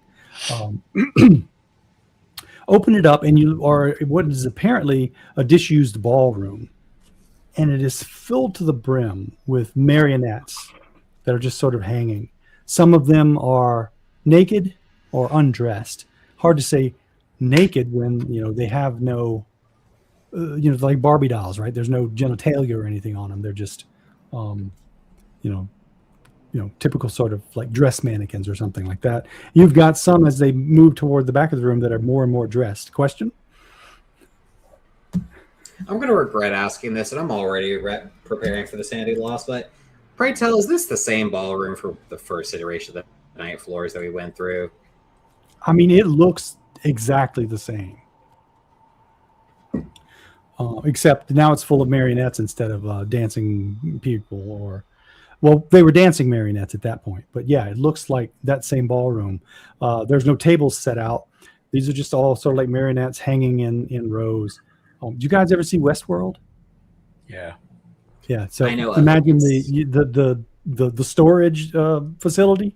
Open it up, and you are what is apparently a disused ballroom, and it is filled to the brim with marionettes that are just sort of hanging. Some of them are naked or undressed. Hard to say naked when they have no like Barbie dolls, right? There's no genitalia or anything on them. They're just typical sort of like dress mannequins or something like that. You've got some as they move toward the back of the room that are more and more dressed. Question?
I'm going to regret asking this, and I'm already preparing for the sanity loss, but pray tell, is this the same ballroom for the first iteration of the night floors that we went through?
I mean, it looks exactly the same. Except now it's full of marionettes instead of dancing people well, they were dancing marionettes at that point. But yeah, it looks like that same ballroom. There's no tables set out. These are just all sort of like marionettes hanging in rows. Do you guys ever see Westworld?
Yeah.
Yeah. So
I know
imagine the storage facility,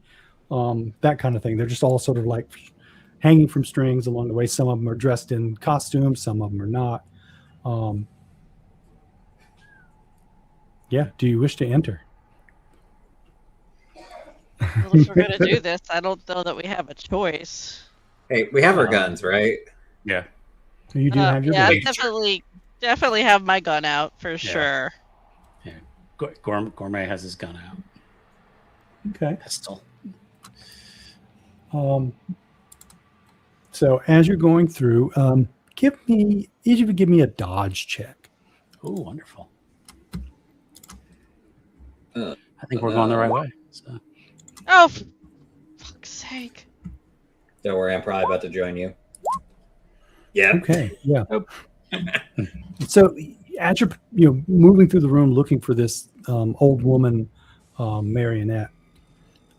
that kind of thing. They're just all sort of like hanging from strings along the way. Some of them are dressed in costumes. Some of them are not. Yeah. Do you wish to enter?
Well, if we're going to do this, I don't know that we have a choice.
Hey, we have our guns, right?
Yeah.
You do have your
I
gun.
definitely have my gun out for sure.
Yeah. Gourmet has his gun out.
Okay.
Pistol.
So as you're going through, each of you give me a dodge check.
Oh, wonderful.
Uh,
I think we're going the right way. So.
Oh, for fuck's sake.
Don't worry, I'm probably about to join you. Yeah.
Okay. Yeah. So as you're moving through the room looking for this old woman marionette,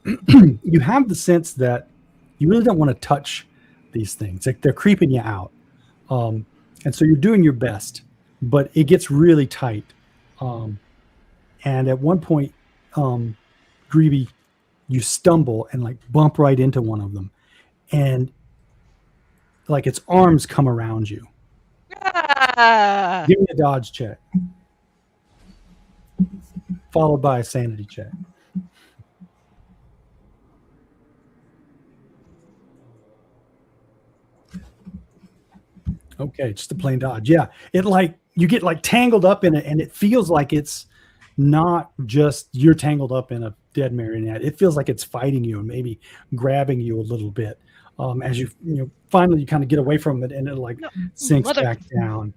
you have the sense that you really don't want to touch these things. Like they're creeping you out, and so you're doing your best, but it gets really tight. And at one point, Gribbi, you stumble and like bump right into one of them, and like its arms come around you.
Ah!
Give me a dodge check, followed by a sanity check. Okay, just a plain dodge. Yeah, it like you get like tangled up in it, and it feels like it's not just you're tangled up in a dead marionette. It feels like it's fighting you and maybe grabbing you a little bit. As you finally you kind of get away from it, and it like sinks back down.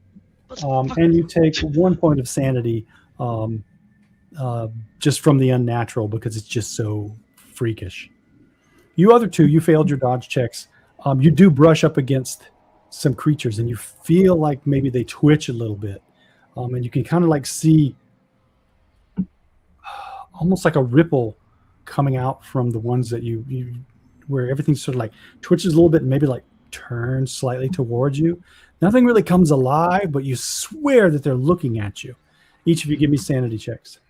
And you take 1 point of sanity just from the unnatural because it's just so freakish. You other two, you failed your dodge checks. You do brush up against some creatures, and you feel like maybe they twitch a little bit, and you can kind of like see almost like a ripple coming out from the ones that you where everything sort of like twitches a little bit and maybe like turns slightly towards you. Nothing really comes alive, but you swear that they're looking at you. Each of you give me sanity checks.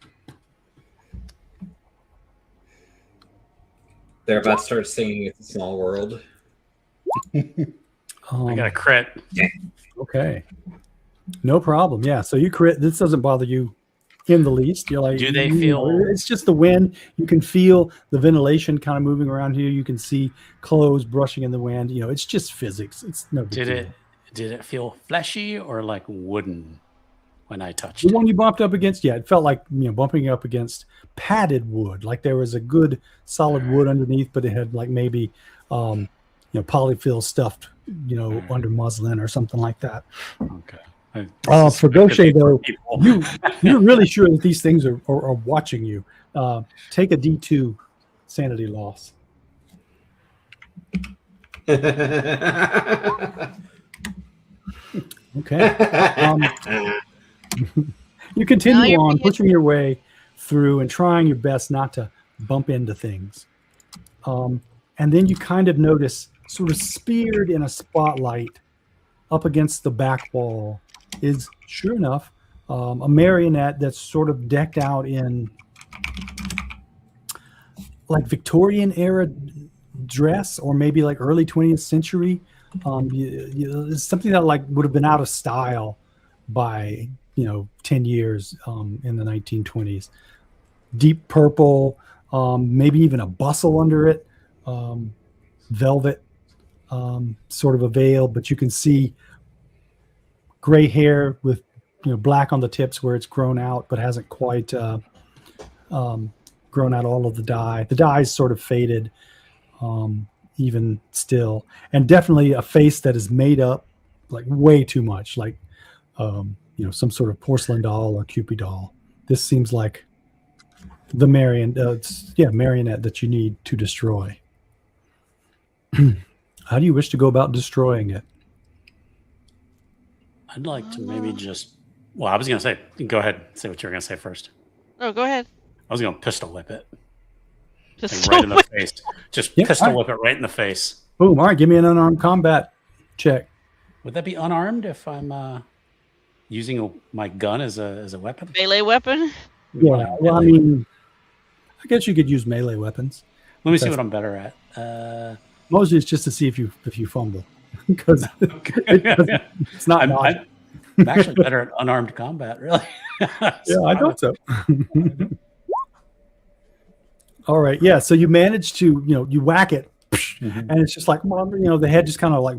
They're about to start singing It's a Small World.
I got a crit.
Okay. No problem. Yeah. So you crit. This doesn't bother you in the least. You're like,
do they feel?
It's just the wind. You can feel the ventilation kind of moving around here. You can see clothes brushing in the wind. It's just physics. It's no big deal.
Did it feel fleshy or like wooden when I touched
the
it?
one you bumped up against? Yeah, it felt like bumping up against padded wood. Like there was a good solid wood underneath, but it had like maybe polyfill stuffed under muslin or something like that.
Okay.
For Gaucher, though, you're really sure that these things are watching you. Take a D2 sanity loss. Okay. You continue
you're
on,
being-
pushing your way through and trying your best not to bump into things. And then you kind of notice, sort of speared in a spotlight up against the back wall, is, sure enough, a marionette that's sort of decked out in like Victorian era dress, or maybe like early 20th century. It's something that like would have been out of style by 10 years in the 1920s. Deep purple, maybe even a bustle under it, velvet, sort of a veil, but you can see gray hair with black on the tips where it's grown out but hasn't quite grown out all of the dye. The dye's sort of faded, even still, and definitely a face that is made up like way too much, like some sort of porcelain doll or Cupid doll. This seems like the marionette that you need to destroy. How do you wish to go about destroying it?
I'd like to maybe well, I was going to say, go ahead, say what you were going to say first.
Oh, go ahead.
I was going to pistol whip it.
Just
Right in the face. Just
Yeah,
pistol
all
whip it right in the face.
Boom. All right, give me an unarmed combat check.
Would that be unarmed if I'm using my gun as a weapon?
melee weapon.
Yeah, well, I mean, I guess you could use melee weapons.
Let me see what I'm better at.
Mostly it's just to see if you fumble, because it's not.
I'm actually better at unarmed combat, really.
Yeah, I thought so. All right, yeah. So you manage to, you whack it, and it's just like, the head just kind of like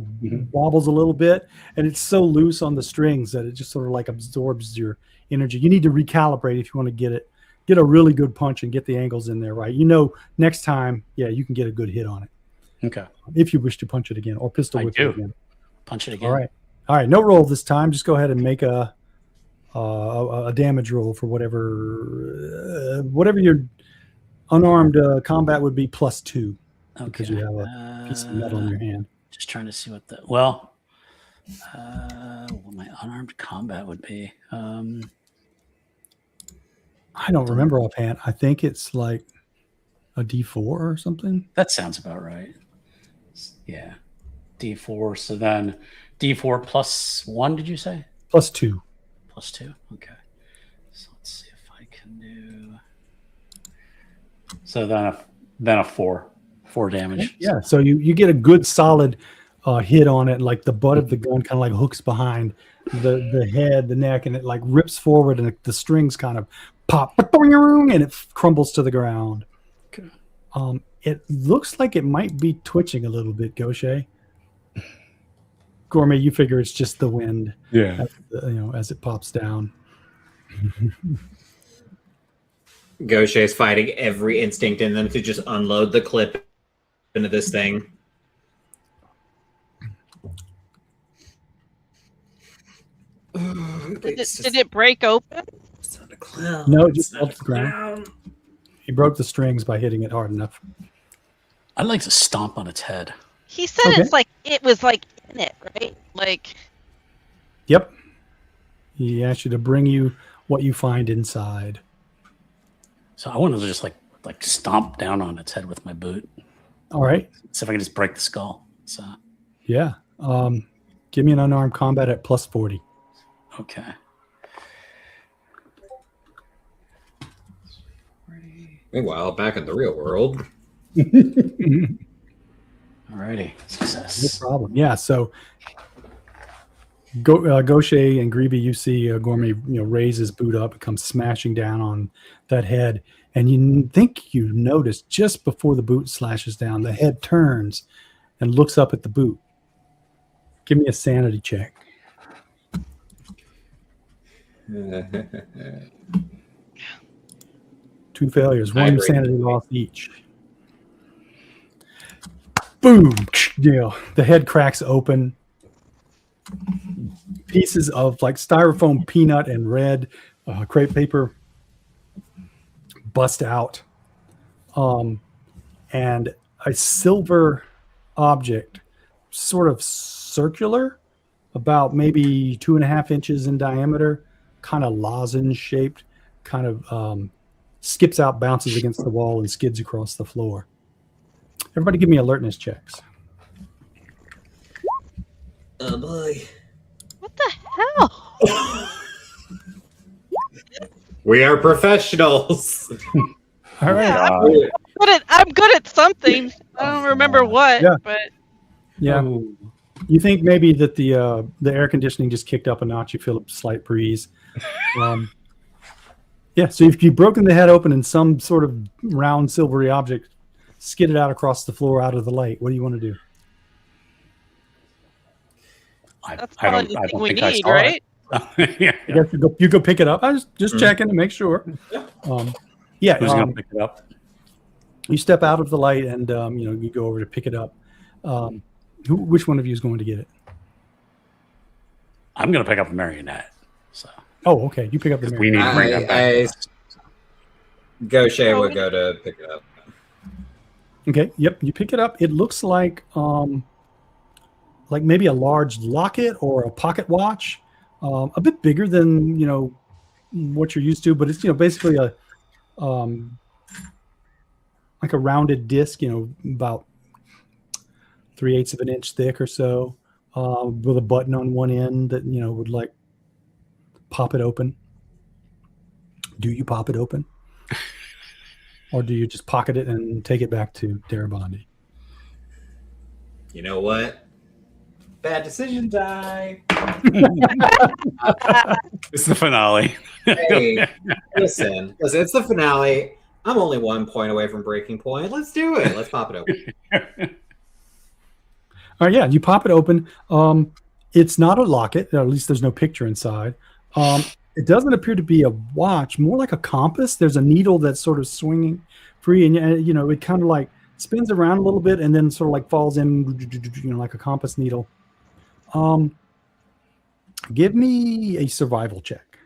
wobbles a little bit, and it's so loose on the strings that it just sort of like absorbs your energy. You need to recalibrate if you want to get a really good punch and get the angles in there right. Next time, you can get a good hit on it.
Okay.
If you wish to punch it again or pistol whip it again.
Punch it again.
All right. No roll this time. Just go ahead and make a damage roll for whatever your unarmed combat would be, +2, because you have a piece of metal in your hand.
Just trying to see what my unarmed combat would be.
I don't remember offhand. I think it's like a D4 or something.
That sounds about right. Yeah. D4. So then D4 +1, did you say?
+2.
+2. Okay. So let's see if I can do. So then a 4 damage.
Yeah. So you get a good solid hit on it. Like the butt of the gun kind of like hooks behind the head, the neck, and it like rips forward, and the strings kind of pop, and it crumbles to the ground.
Okay.
It looks like it might be twitching a little bit, Gaucher. Gourmet, you figure it's just the wind.
Yeah.
As it pops down.
Gaucher is fighting every instinct in them to just unload the clip into this thing.
Did it break open?
No, it just fell to the ground. He broke the strings by hitting it hard enough.
I'd like to stomp on its head.
He said
Okay.
it's like it was like in it, right? Like,
Yep. He asked you to bring you what you find inside.
So I want to just like stomp down on its head with my boot.
All right.
See if I can just break the skull. So
Yeah. Give me an unarmed combat at +40.
okay.
Meanwhile, back in the real world.
Alrighty.
No
Success.
problem. Yeah. So Gaucher and Gribbi, you see Gourmet, raise his boot up and come smashing down on that head. And you think you notice just before the boot slashes down, the head turns and looks up at the boot. Give me a sanity check. 2 failures, 1
Hybrid.
sanity loss each. Boom! The head cracks open. Pieces of like styrofoam peanut and red crepe paper bust out. And a silver object, sort of circular, about maybe 2.5 inches in diameter, kind of lozenge shaped, kind of skips out, bounces against the wall, and skids across the floor. Everybody give me alertness checks.
Oh boy.
What the hell?
We are professionals.
All right.
Yeah, I'm good at something. I don't remember what,
Yeah.
but
Yeah.
Ooh.
You think maybe that the air conditioning just kicked up a notch. You feel a slight breeze. Yeah. So if you've broken the head open and some sort of round silvery object skidded out across the floor out of the light, what do you want to do?
that's
I
probably
don't
the thing we
think I
need,
saw
right?
it. Yeah.
I guess you go pick it up. I was just checking to make sure. Yeah.
Who's gonna pick it up?
You step out of the light and you go over to pick it up. Which one of you is going to get it?
I'm gonna pick up the marionette. So
Oh, okay. You pick up the
we need to bring that back.
Gaucher would go to pick it up.
Okay. Yep. You pick it up. It looks like maybe a large locket or a pocket watch, a bit bigger than what you're used to, but it's basically a like a rounded disc, about 3/8 of an inch thick or so, with a button on one end that would like pop it open. Do you pop it open? Or do you just pocket it and take it back to Darabandi?
You know what? Bad decision time.
It's the finale.
Hey, listen, it's the finale. I'm only 1 point away from breaking point. Let's do it. Let's pop it open.
All right, yeah, you pop it open. It's not a locket, or at least there's no picture inside. It doesn't appear to be a watch, more like a compass. There's a needle that's sort of swinging free, and it kind of like spins around a little bit and then sort of like falls in, like a compass needle. Give me a survival check.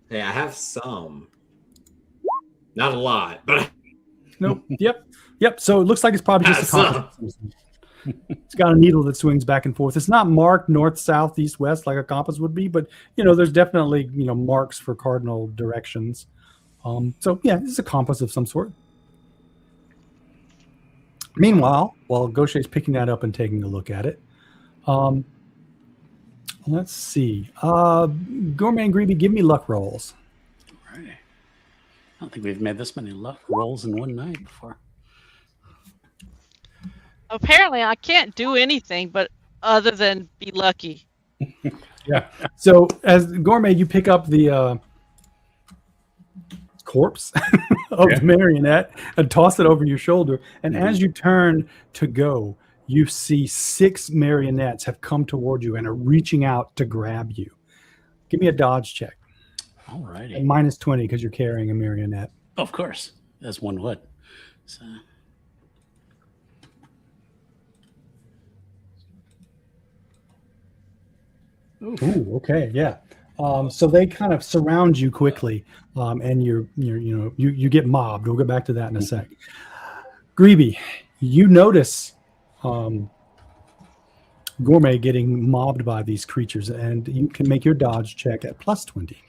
Hey, I have some. Not a lot, but
Nope. Yep. So it looks like it's probably just a
Some.
compass. It's got a needle that swings back and forth. It's not marked north, south, east, west like a compass would be, but there's definitely marks for cardinal directions. So yeah, it's a compass of some sort. Meanwhile, while Gaucher's picking that up and taking a look at it, let's see. Gourmet and Gribbi, give me luck rolls.
Right. I don't think we've made this many luck rolls in one night before.
Apparently, I can't do anything but other than be lucky.
Yeah. So as Gourmet, you pick up the corpse of the marionette and toss it over your shoulder. And as you turn to go, you see 6 marionettes have come toward you and are reaching out to grab you. Give me a dodge check.
All righty.
And minus 20 because you're carrying a marionette.
Of course, as one would. So.
Ooh, okay, yeah. So they kind of surround you quickly, and you get mobbed. We'll get back to that in a sec. Gribbi, you notice Gourmet getting mobbed by these creatures, and you can make your dodge check at plus 20.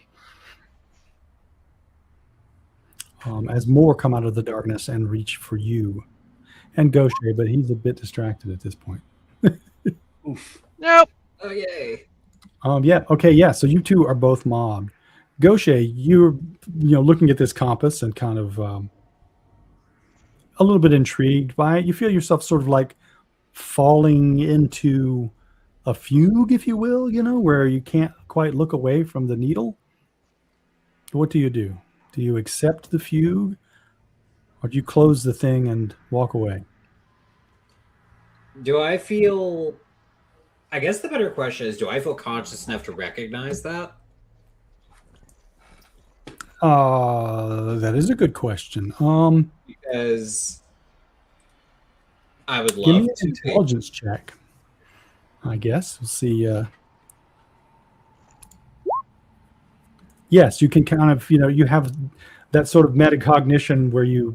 As more come out of the darkness and reach for you and Gaucher, but he's a bit distracted at this point.
Oof.
Nope.
oh yay.
Yeah. Okay. Yeah. So you two are both mobbed. Gaucher, you're looking at this compass and kind of a little bit intrigued by it. You feel yourself sort of like falling into a fugue, if you will. Where you can't quite look away from the needle. What do you do? Do you accept the fugue, or do you close the thing and walk away?
Do I feel... I guess the better question is, do I feel conscious enough to recognize that?
That is a good question.
Because I would
Give
love
me an
to.
intelligence check, I guess. We'll see. Yes, you can kind of, you have that sort of metacognition where you're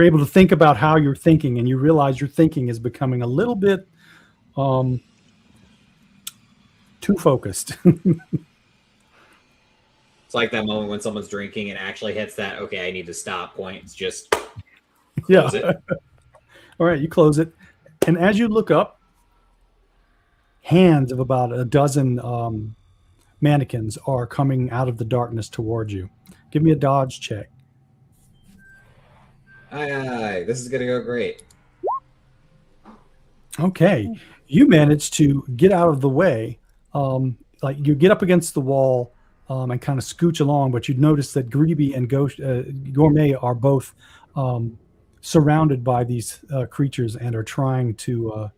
able to think about how you're thinking, and you realize your thinking is becoming a little bit too focused.
It's like that moment when someone's drinking and actually hits that, okay, I need to stop point. It's just
Yeah.
close it.
All right, you close it. And as you look up, hands of about a dozen mannequins are coming out of the darkness towards you. Give me a dodge check.
Aye, this is going to go great.
Okay. You manage to get out of the way. Like you get up against the wall and kind of scooch along, but you notice that Gribbi and Gourmet are both surrounded by these creatures and are trying to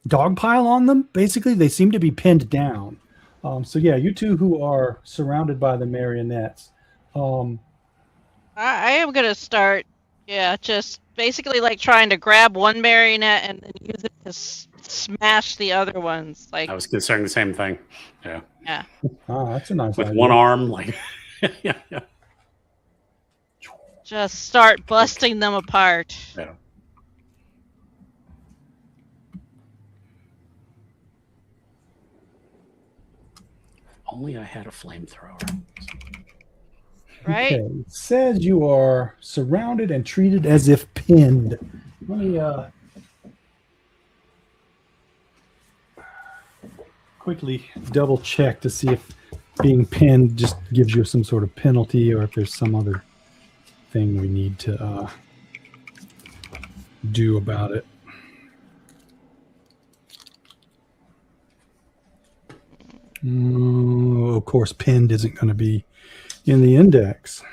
dogpile on them. Basically, they seem to be pinned down. So yeah, you two who are surrounded by the marionettes.
I am gonna start, just basically like trying to grab one marionette and then use it to smash the other ones. Like
I was considering the same thing. Yeah.
Oh, that's a nice
With
idea.
one arm, like yeah.
just start busting them apart.
Yeah. Only I had a flamethrower.
Right?
Okay. It says you are surrounded and treated as if pinned. Let me quickly double check to see if being pinned just gives you some sort of penalty or if there's some other thing we need to do about it. Of course, pinned isn't going to be in the index.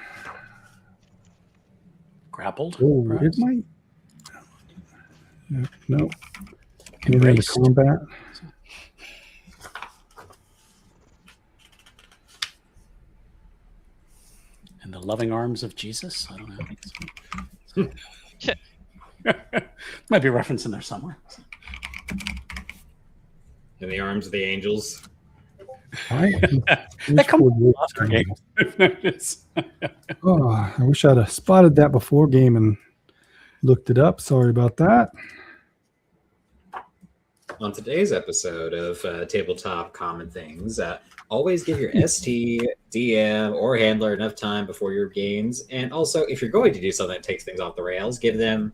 Grappled?
Oh, it
perhaps?
might. No. Maybe in
Embraced.
combat.
In the loving arms of Jesus? I don't know. Might be a reference in there somewhere.
In the arms of the angels.
That comes with Oscar game.
Oh, I wish I'd have spotted that before game and looked it up. Sorry about that.
On today's episode of Tabletop Common Things, always give your ST, DM, or handler enough time before your games. And also, if you're going to do something that takes things off the rails, give them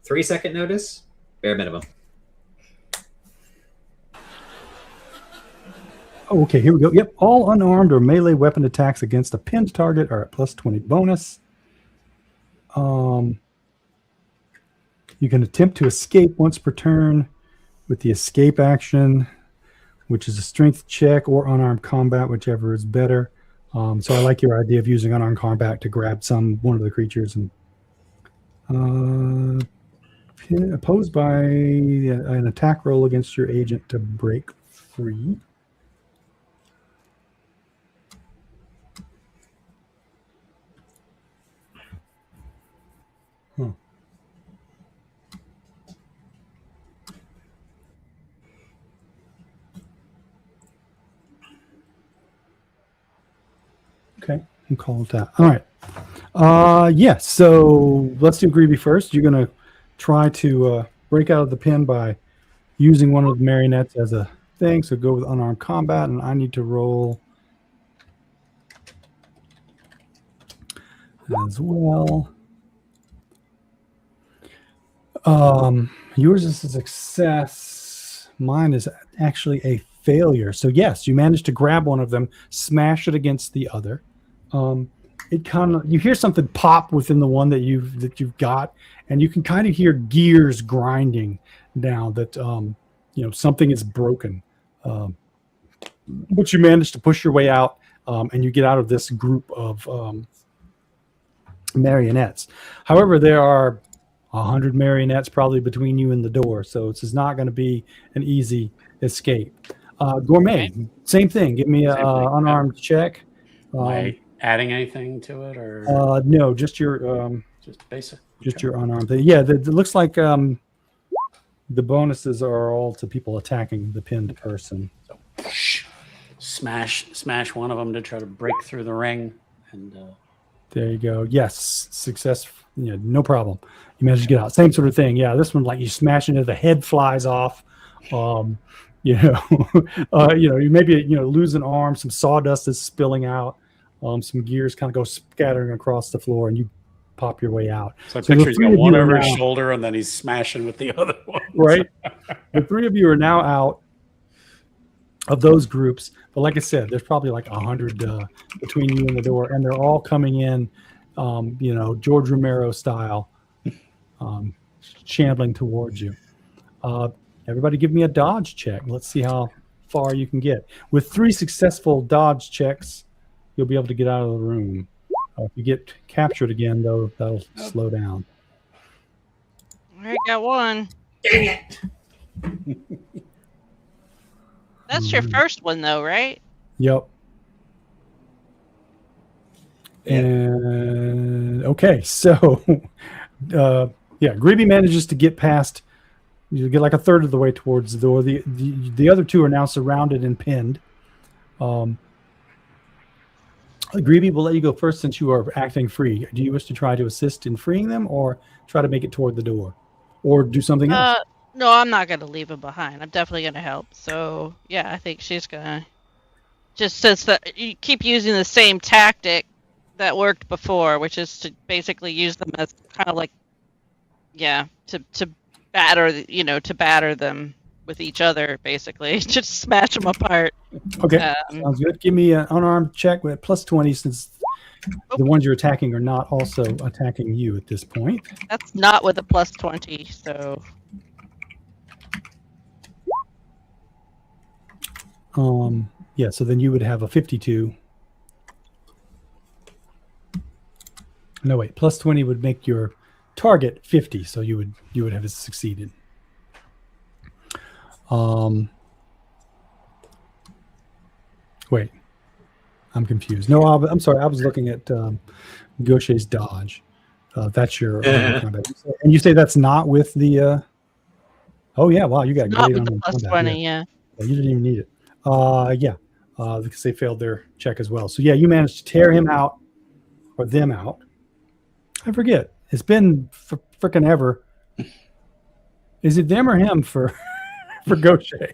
3-second notice, bare minimum.
Oh, okay, here we go. Yep, all unarmed or melee weapon attacks against a pinned target are at plus 20 bonus. You can attempt to escape once per turn with the escape action, which is a strength check or unarmed combat, whichever is better. So I like your idea of using unarmed combat to grab one of the creatures and opposed by an attack roll against your agent to break free. Huh. Okay, we'll call it that. All right. Yeah, so let's do Gribbi first. You're going to try to break out of the pin by using one of the marionettes as a thing. So go with unarmed combat, and I need to roll as well. Yours is a success. Mine is actually a failure. So yes, you managed to grab one of them, smash it against the other. It kind of, you hear something pop within the one that you've got, and you can kind of hear gears grinding now that something is broken. But you managed to push your way out, and you get out of this group of marionettes. However, there are 100 marionettes probably between you and the door, so this is not going to be an easy escape. Gourmet, same thing. Give me an unarmed check.
Am I adding anything to it, or
no? Just your
just basic.
Just your unarmed. Yeah, it looks like the bonuses are all to people attacking the pinned person.
So, smash one of them to try to break through the ring, and
there you go. Yes, success. Yeah, no problem. You managed to get out. Same sort of thing. Yeah, this one, like you smash into the head, flies off. You know, you maybe lose an arm, some sawdust is spilling out, some gears kind of go scattering across the floor, and you pop your way out.
So I picture he's
three
got
of
one
you are
over his
now-
shoulder, and then he's smashing with the other one.
right? The three of you are now out of those groups, but like I said, there's probably like 100 between you and the door, and they're all coming in, George Romero style, shambling towards you. Everybody give me a dodge check. Let's see how far you can get. With 3 successful dodge checks, you'll be able to get out of the room. If you get captured again, though, that'll slow down.
I got one.
Dang it!
That's your first one, though, right?
Yep. And okay, so Gribbi manages to get past. You get like a third of the way towards the door. The other two are now surrounded and pinned. Gribbi, will let you go first since you are acting free. Do you wish to try to assist in freeing them, or try to make it toward the door, or do something else?
No, I'm not going to leave him behind. I'm definitely going to help. So, yeah, I think she's going to... Just since you keep using the same tactic that worked before, which is to basically use them as kind of like, to batter them with each other, basically. Just smash them apart.
Okay, sounds good. Give me an unarmed check with +20 since the ones you're attacking are not also attacking you at this point.
That's not with a +20, so...
So then you would have a 52. No, wait, +20 would make your target 50, so you would have succeeded. Wait, I'm confused. No, I'm sorry. I was looking at Gaucher's dodge. That's your combat. And you say that's not with the... Oh, yeah. Wow, you got
Not
great
with
on
the +20, yeah.
You didn't even need it. Because they failed their check as well. So, yeah, you managed to tear him out, or them out. I forget. It's been freaking ever. Is it them or him for Gaucher?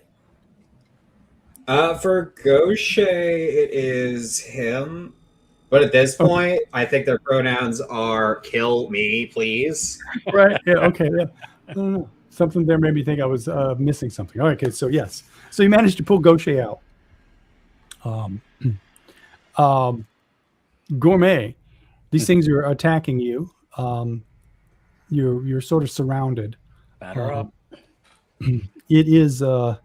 For Gaucher, it is him. But at this point, I think their pronouns are "kill me, please."
Right. Yeah. Okay. Yeah. I don't know. Something there made me think I was missing something. All right. Okay. So yes. So you managed to pull Gaucher out. Gourmet. These things are attacking you. You're sort of surrounded.
Batter up.
It is trying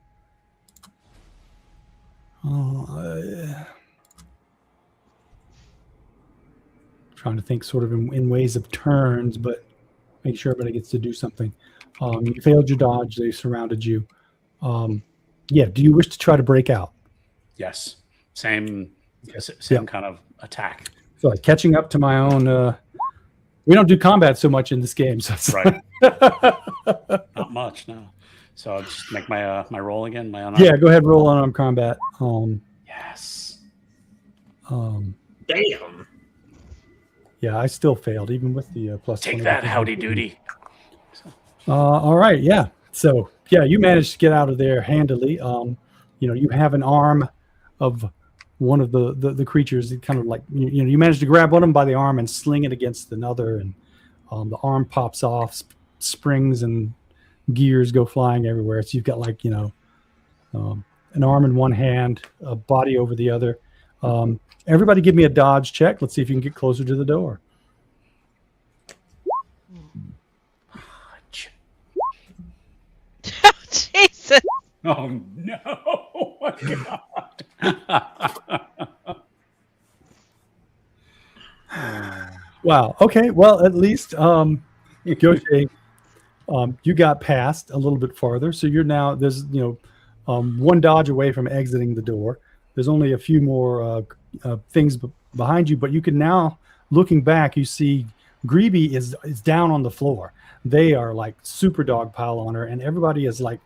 to think sort of in ways of turns, but make sure everybody gets to do something. You failed your dodge. They surrounded you. Do you wish to try to break out?
Yes. Same kind of attack.
So like catching up to my own. We don't do combat so much in this game, so it's
Right. Not much, no. So I'll just make my my roll again. My unarmed.
Yeah, go ahead, roll unarmed combat.
Yes.
Damn.
Yeah, I still failed even with the plus.
Take
20.
that, howdy doody.
All right, yeah. So yeah, you managed to get out of there handily. You have an arm of one of the creatures. It kind of like you managed to grab one of them by the arm and sling it against another, and the arm pops off, springs and gears go flying everywhere. So you've got like an arm in one hand, a body over the other. Everybody, give me a dodge check. Let's see if you can get closer to the door.
Jesus.
Oh no! Oh my God.
Wow. Okay. Well, at least Gaucher, you got past a little bit farther. So you're now there's one dodge away from exiting the door. There's only a few more things behind you, but you can now, looking back, you see Gribbi is down on the floor. They are like super dog pile on her, and everybody is like,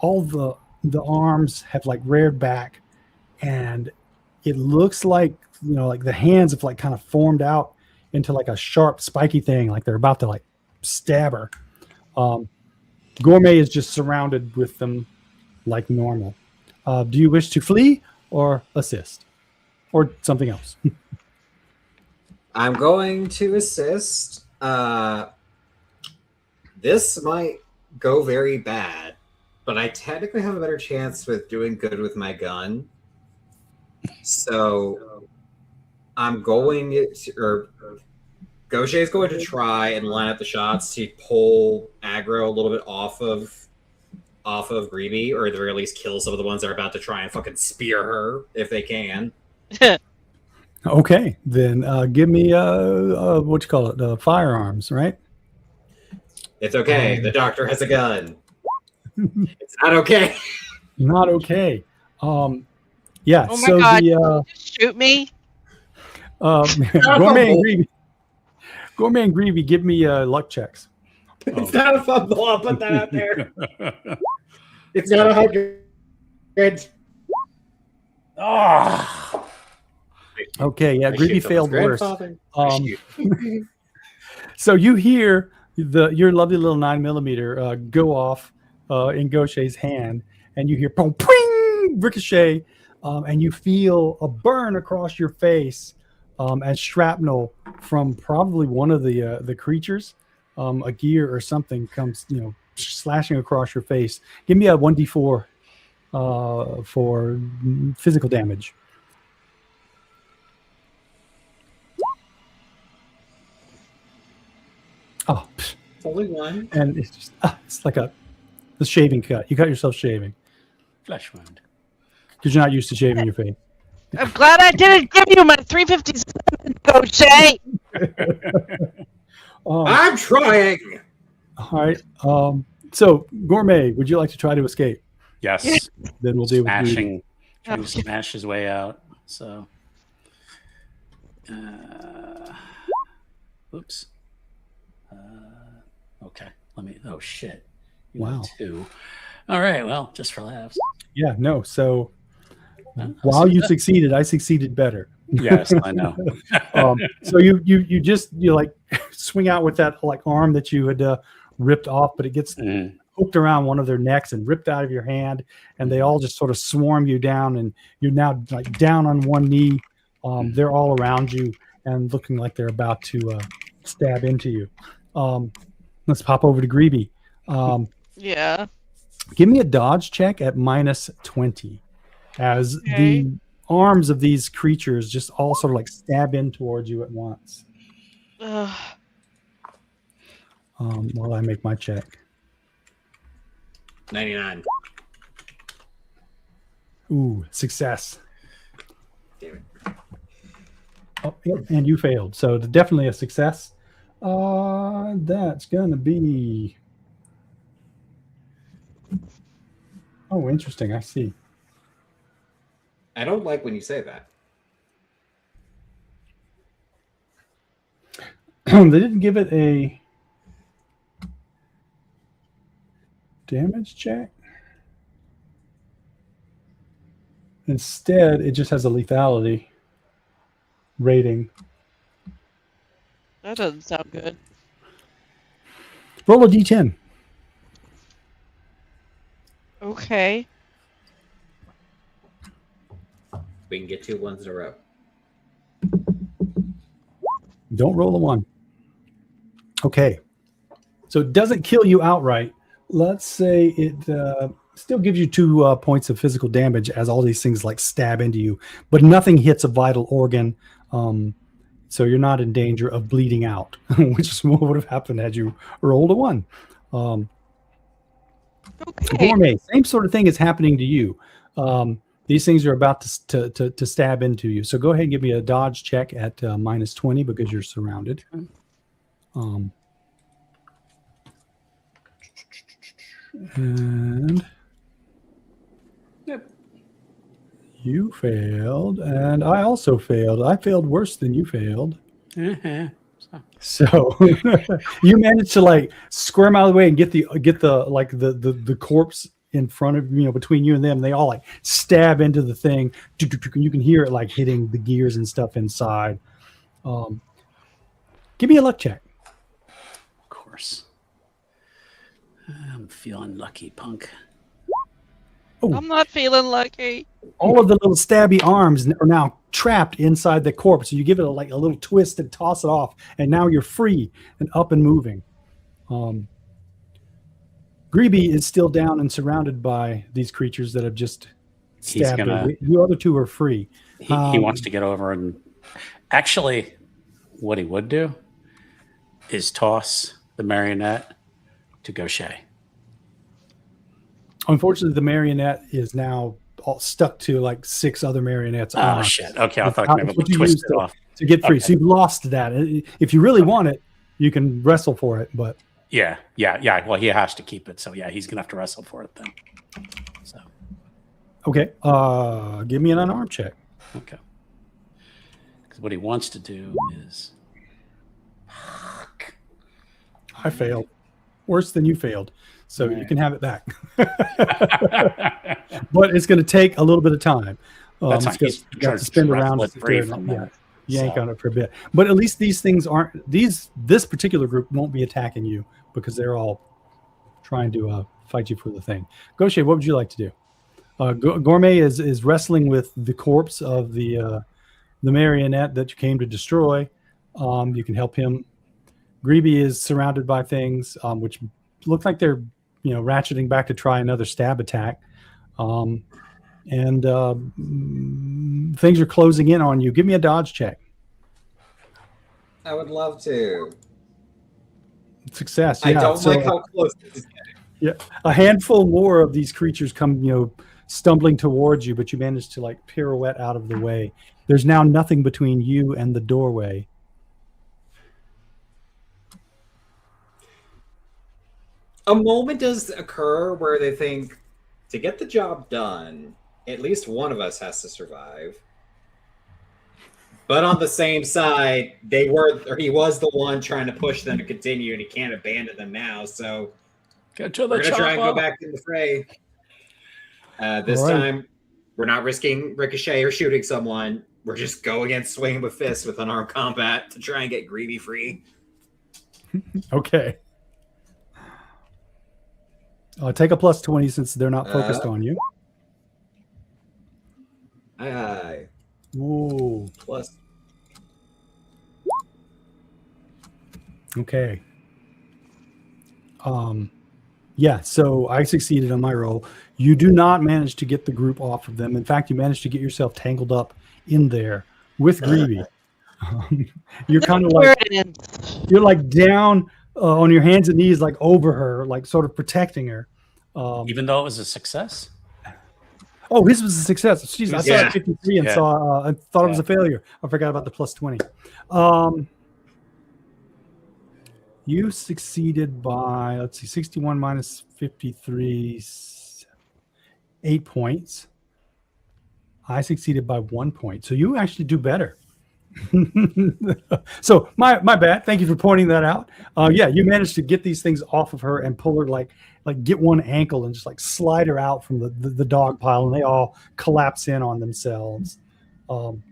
all the arms have like reared back, and it looks like like the hands have like kind of formed out into like a sharp spiky thing, like they're about to like stab her. Gourmet is just surrounded with them, like normal. Do you wish to flee or assist? Or something else?
I'm going to assist. This might go very bad, but I technically have a better chance with doing good with my gun. So I'm going to, or Gaucher is going to try and line up the shots to pull aggro a little bit off of Gribbi, or at the very least kill some of the ones that are about to try and fucking spear her if they can.
Okay, then give me what you call it, firearms, right?
It's okay. The doctor has a gun. It's not okay.
Not okay. Yeah.
Oh my
so
God!
the
Just shoot me.
Gourmet and Gribbi, give me luck checks.
It's not a fumble. I'll put that out there. It's not 100.
Oh.
Okay, yeah, Gribbi failed worse.
Grandfather.
So you hear your lovely little 9mm go off in Gaucher's hand, and you hear pong, ping, ricochet, and you feel a burn across your face as shrapnel from probably one of the creatures, a gear or something comes, slashing across your face. Give me a 1d4 for physical damage. Oh,
It's only one.
and it's just it's like the shaving cut. You cut yourself shaving
Flesh wound.
because you're not used to shaving your face.
I'm glad I didn't give you my 357, Gaucher.
I'm trying.
All right. So Gourmet, would you like to try to escape?
Yes.
Then we'll deal with Gribbi.
Smashing. Trying to smash his way out. So. Oops. Okay. Oh, shit. You got
Wow.
2. All right. Well, just for laughs.
Yeah. No. So
Well,
while you
that-
succeeded, I succeeded better.
Yes, I know.
So you like swing out with that like arm that you had ripped off, but it gets hooked around one of their necks and ripped out of your hand, and they all just sort of swarm you down, and you're now like down on one knee. They're all around you and looking like they're about to stab into you. Let's pop over to Gribbi.
Yeah.
Give me a dodge check at -20 as
Okay.
the arms of these creatures just all sort of like stab in towards you at once.
Ugh.
While I make my check.
99.
Ooh, success.
Damn it.
Oh, yep, and you failed. So definitely a success. That's gonna be. Oh, interesting. I see.
I don't like when you say that.
They didn't give it a damage check. Instead, it just has a lethality rating.
That doesn't sound good.
Roll a d10.
Okay.
We can get 2 ones in a row.
Don't roll a 1. Okay. So it doesn't kill you outright. Let's say it still gives you 2 points of physical damage as all these things like stab into you, but nothing hits a vital organ. So you're not in danger of bleeding out, which is what would have happened had you rolled a 1.
Okay.
Gourmet, same sort of thing is happening to you. These things are about to stab into you. So go ahead and give me a dodge check at -20 because you're surrounded. And
Yep.
you failed, and I also failed. I failed worse than you failed.
Uh-huh.
So you managed to like squirm out of the way and get the corpse in front of between you and them. They all like stab into the thing. You can hear it like hitting the gears and stuff inside. Give me a luck check.
Of course. I'm feeling lucky, punk.
Oh,
I'm not feeling lucky.
all of the little stabby arms are now trapped inside the corpse. So you give it a little twist and toss it off, and now you're free and up and moving. Gribbi is still down and surrounded by these creatures that have just stabbed her. You other two are free.
He wants to get over, and actually, what he would do is toss the marionette to Gaucher.
Unfortunately, the marionette is now all stuck to like 6 other marionettes.
Oh, shit. Okay, I thought maybe we'd twist it off.
To get free.
Okay.
So you've lost that. If you really want it, you can wrestle for it, but...
Yeah. Well, he has to keep it. So, yeah, he's going to have to wrestle for it then. So.
Okay. Give me an unarmed check.
Okay. Because what he wants to do is... Fuck.
I failed. Worse than you failed. So you can have it back. But it's going to take a little bit of time.
That's
it's going to spin around. Yank on it for a bit. But at least these things aren't... This particular group won't be attacking you because they're all trying to fight you for the thing. Gaucher, what would you like to do? Gourmet is wrestling with the corpse of the marionette that you came to destroy. You can help him. Gribbi is surrounded by things which look like they're ratcheting back to try another stab attack. And things are closing in on you. Give me a dodge check.
I would love to.
Success.
I don't like how close this is getting.
Yeah, a handful more of these creatures come, stumbling towards you, but you manage to like pirouette out of the way. There's now nothing between you and the doorway.
A moment does occur where they think, to get the job done, at least one of us has to survive. But on the same side, he was the one trying to push them to continue, and he can't abandon them now. So we're going to try and go back in the fray. This time, we're not risking ricochet or shooting someone. We're just going and swinging with fists with unarmed combat to try and get Gribbi free.
Okay. Take a plus 20 since they're not focused on you.
Aye.
Ooh.
Plus.
Okay. Yeah, so I succeeded on my roll. You do not manage to get the group off of them. In fact, you managed to get yourself tangled up in there with Gribbi. You're kind of like you're like down on your hands and knees, like over her, like sort of protecting her.
Even though it was a success?
Oh, his was a success. Jeez, I saw 53 and I thought it was a failure. I forgot about the plus 20. You succeeded by, 61 minus 53, 8 points. I succeeded by 1 point. So you actually do better. So my bad. Thank you for pointing that out. You managed to get these things off of her and pull her like get one ankle and just like slide her out from the dog pile, and they all collapse in on themselves. Gribbi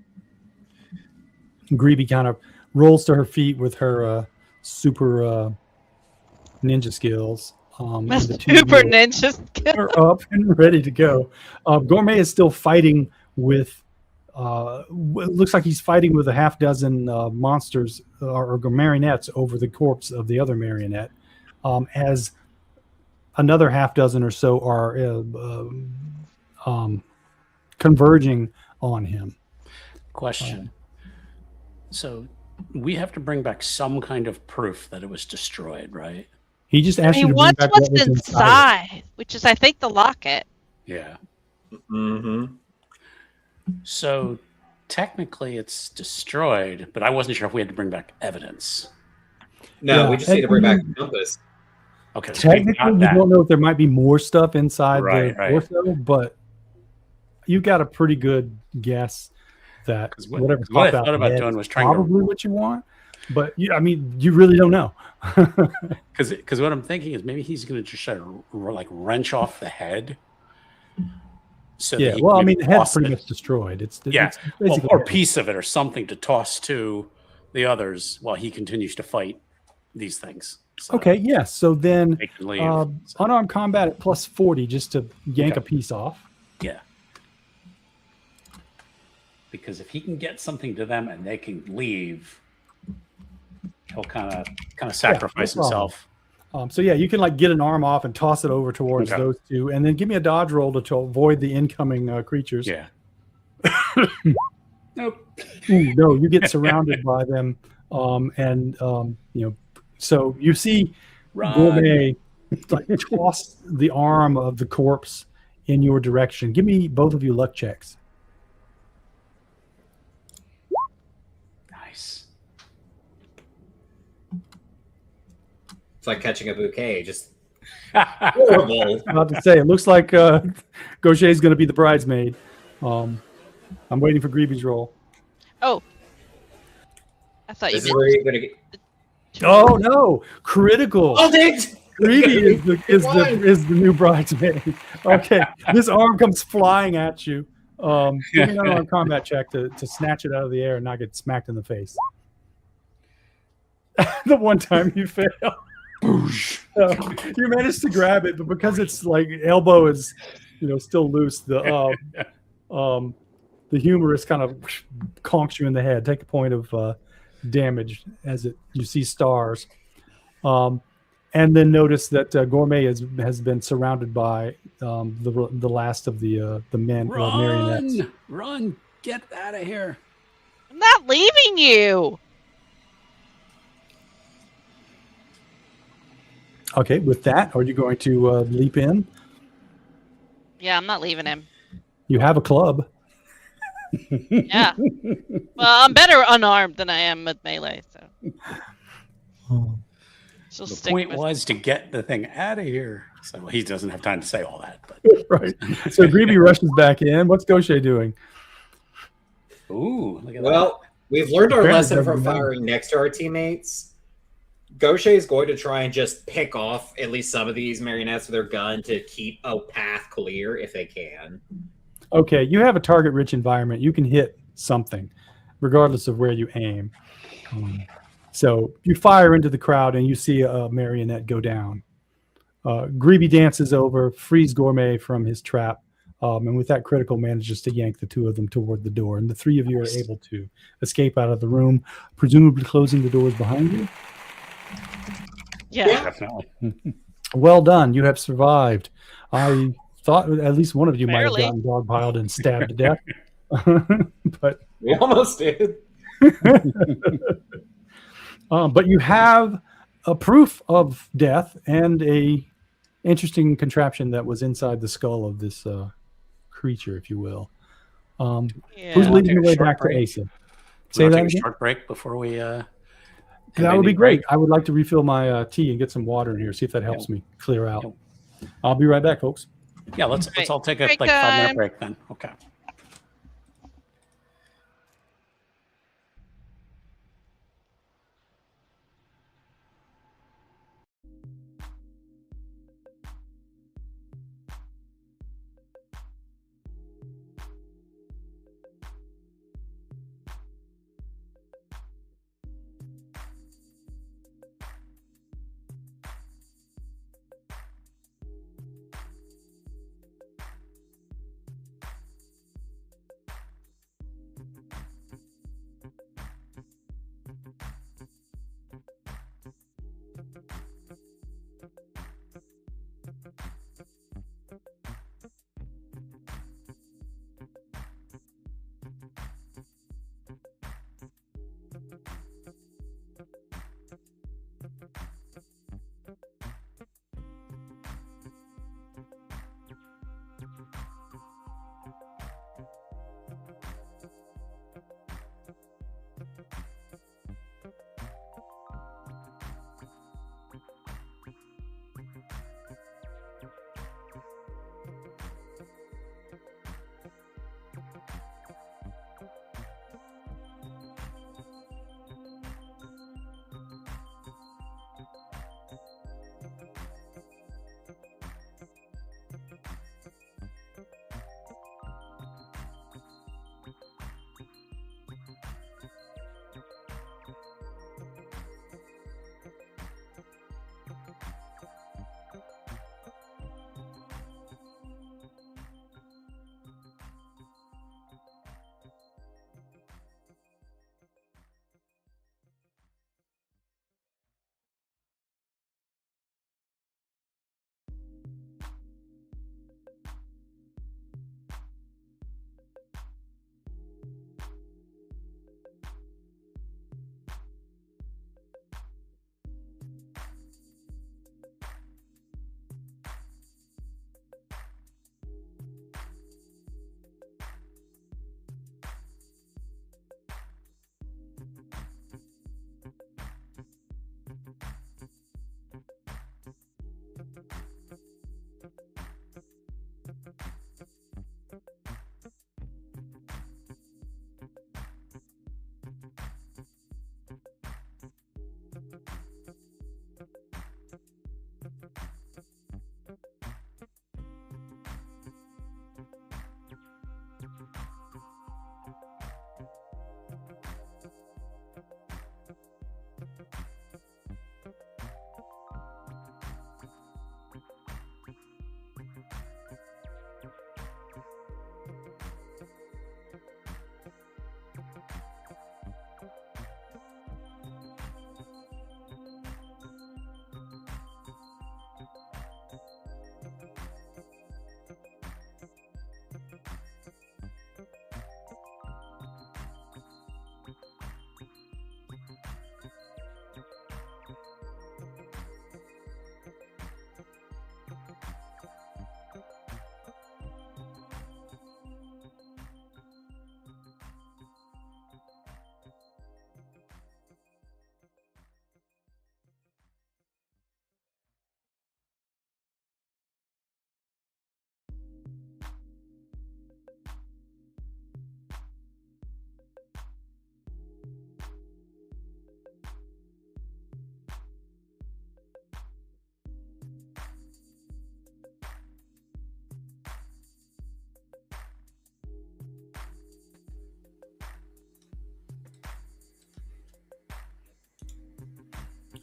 kind of rolls to her feet with her super ninja skills.
Super ninja skills
are up and ready to go. Gourmet is still fighting with. It looks like he's fighting with a half dozen monsters or marionettes over the corpse of the other marionette, as another half dozen or so are converging on him.
Question. So we have to bring back some kind of proof that it was destroyed, right?
He just asked you to bring back
what's inside, which is, I think, the locket.
Yeah.
Mm-hmm.
So technically it's destroyed, but I wasn't sure if we had to bring back evidence.
No, we just need to bring back the compass.
Okay. Technically, you don't know if there might be more stuff inside the torso, but you got a pretty good guess that whatever
what I thought about doing was trying
probably what you want. But you really don't know.
Because what I'm thinking is maybe he's going to just try to wrench off the head. So
the head's pretty much destroyed. It's
or a piece of it or something to toss to the others while he continues to fight these things. So
Okay, yes. So then
they can leave.
unarmed combat at plus 40 just to yank
Okay.
a piece off.
Yeah. Because if he can get something to them and they can leave, he'll kind of sacrifice
problem.
himself.
So yeah, you can like get an arm off and toss it over towards
Okay.
those two, and then give me a dodge roll to avoid the incoming creatures.
Yeah. Nope.
Ooh, no, you get surrounded by them, so you see
Run.
Gourmet like toss the arm of the corpse in your direction. Give me both of you luck checks.
Nice.
It's like catching a bouquet. Just horrible.
I'm about to say, it looks like Gaucher is going to be the bridesmaid. I'm waiting for Gribbi's roll.
Oh. I thought
This is
you
where
meant
you're gonna get.
Oh no, critical!
Oh, dang!
Gribbi is the new bridesmaid. Okay, this arm comes flying at you. Give me an unarmed combat check to snatch it out of the air and not get smacked in the face. The one time you fail. You managed to grab it, but because it's like elbow is, still loose, the humorous kind of conks you in the head. Take a point of damage as you see stars. And then notice that Gourmet has been surrounded by the last of the men or marionettes.
Run! Get out of here!
I'm not leaving you.
Okay, with that, are you going to leap in?
Yeah, I'm not leaving him.
You have a club.
Yeah. Well, I'm better unarmed than I am with melee, so. She'll
The
stick
point
with
was to get the thing out of here. So he doesn't have time to say all that. But
Right. So Gribbi rushes back in. What's Gaucher doing?
ooh, look at
Well, we've learned our
Grandeur
lesson
doesn't
from
know.
firing next to our teammates. Gaucher is going to try and just pick off at least some of these marionettes with their gun to keep a path clear if they can.
Okay, you have a target-rich environment. You can hit something, regardless of where you aim. So you fire into the crowd, and you see a marionette go down. Gribbi dances over, frees Gourmet from his trap, and with that critical manages to yank the two of them toward the door. And the three of you are able to escape out of the room, presumably closing the doors behind you.
Yeah.
definitely.
Well done. You have survived. I thought at least one of you might have
Barely.
gotten dogpiled and stabbed to death. But
We almost did.
but you have a proof of death and a interesting contraption that was inside the skull of this creature, if you will. Who's
Yeah.
leading
Take
the
a
way
short
back to
break.
Asa?
Say
Say that
take a
again?
short break before we.
That would be great. I would like to refill my tea and get some water in here, see if that helps me clear out. I'll be right back, folks.
Yeah, let's all take a
Break
5-minute
time.
break then. Okay.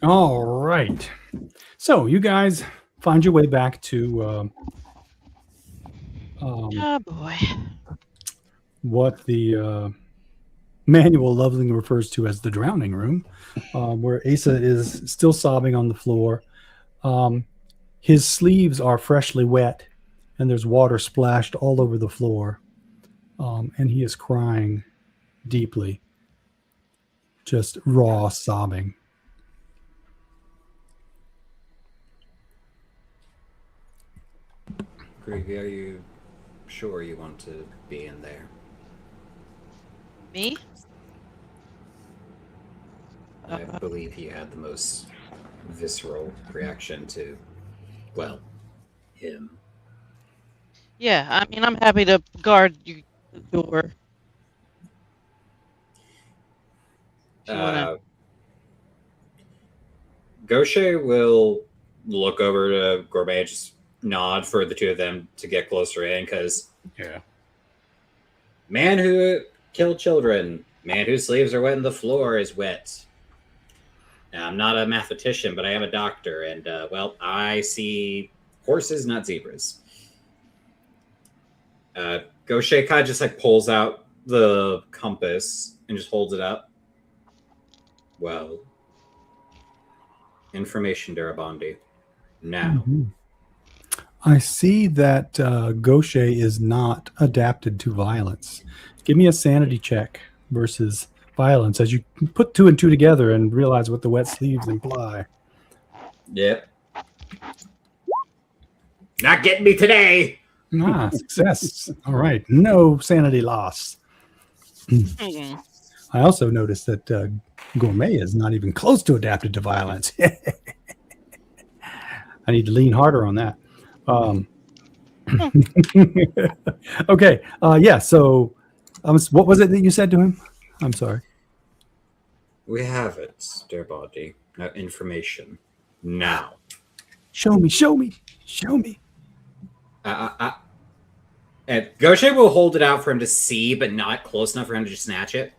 All right. So you guys find your way back to
Oh boy.
what the manual lovingly refers to as the drowning room, where Asa is still sobbing on the floor. His sleeves are freshly wet, and there's water splashed all over the floor. And he is crying deeply, just raw sobbing.
Gribbi, are you sure you want to be in there?
Me?
I believe he had the most visceral reaction to, well, him.
Yeah, I mean, I'm happy to guard you the door. If you wanna...
Gaucher will look over to Gourmet and just nod for the two of them to get closer in, because man who killed children, man whose sleeves are wet and the floor is wet. Now, I'm not a mathematician, but I am a doctor, and, well, I see horses, not zebras. Gaucher kind of just, like, pulls out the compass and just holds it up. Well, information, Darabandi. Now.
Mm-hmm. I see that Gaucher is not adapted to violence. Give me a sanity check versus violence as you put two and two together and realize what the wet sleeves imply.
Yep. Not getting me today.
Ah, success. All right. No sanity loss.
Mhm.
I also noticed that Gourmet is not even close to adapted to violence. I need to lean harder on that. Okay. Yeah. So, what was it that you said to him? I'm sorry.
We have it, Darabandi. Now, information. Now.
Show me. Show me. Show me.
And Gaucher will hold it out for him to see, but not close enough for him to just snatch it.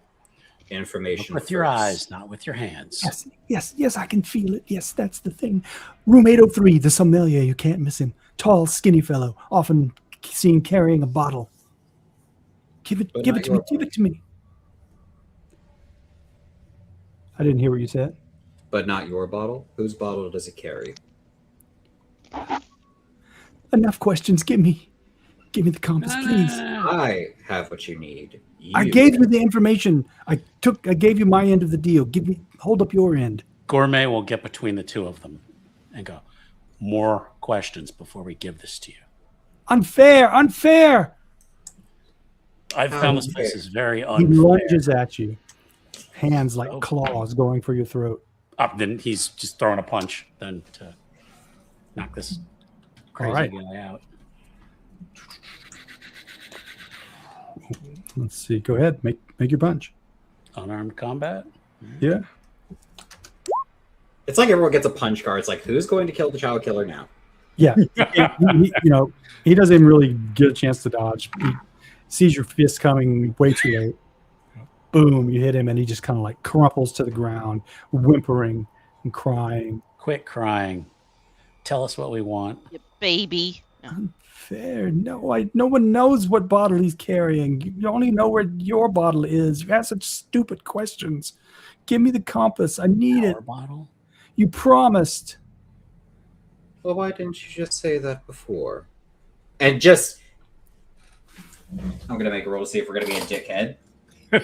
Information
Look with your eyes, not with your hands.
Yes, yes, yes, I can feel it. Yes, that's the thing. Room 803, the sommelier, you can't miss him. Tall, skinny fellow, often seen carrying a bottle. Give it to me. I didn't hear what you said.
But not your bottle? Whose bottle does it carry?
Enough questions. Give me the compass, please.
I have what you need.
I gave you the information. I gave you my end of the deal. Hold up your end.
Gourmet will get between the two of them and go, more questions before we give this to you.
Unfair.
I've found this place is very
He
unfair.
lunges at you, hands like claws going for your throat.
Then he's just throwing a punch then to knock this crazy guy out.
Let's see. Go ahead. Make your punch.
Unarmed combat?
Yeah.
It's like everyone gets a punch card. It's like, who's going to kill the child killer now?
Yeah. He doesn't even really get a chance to dodge. He sees your fist coming way too late. Boom, you hit him, and he just kind of like crumples to the ground, whimpering and crying.
Quit crying. Tell us what we want.
You baby.
Unfair. No one knows what bottle he's carrying. You only know where your bottle is. You ask such stupid questions. Give me the compass. I need it.
Bottle?
You promised.
Well, why didn't you just say that before? And just... I'm going to make a roll to see if we're going to be a dickhead.
Be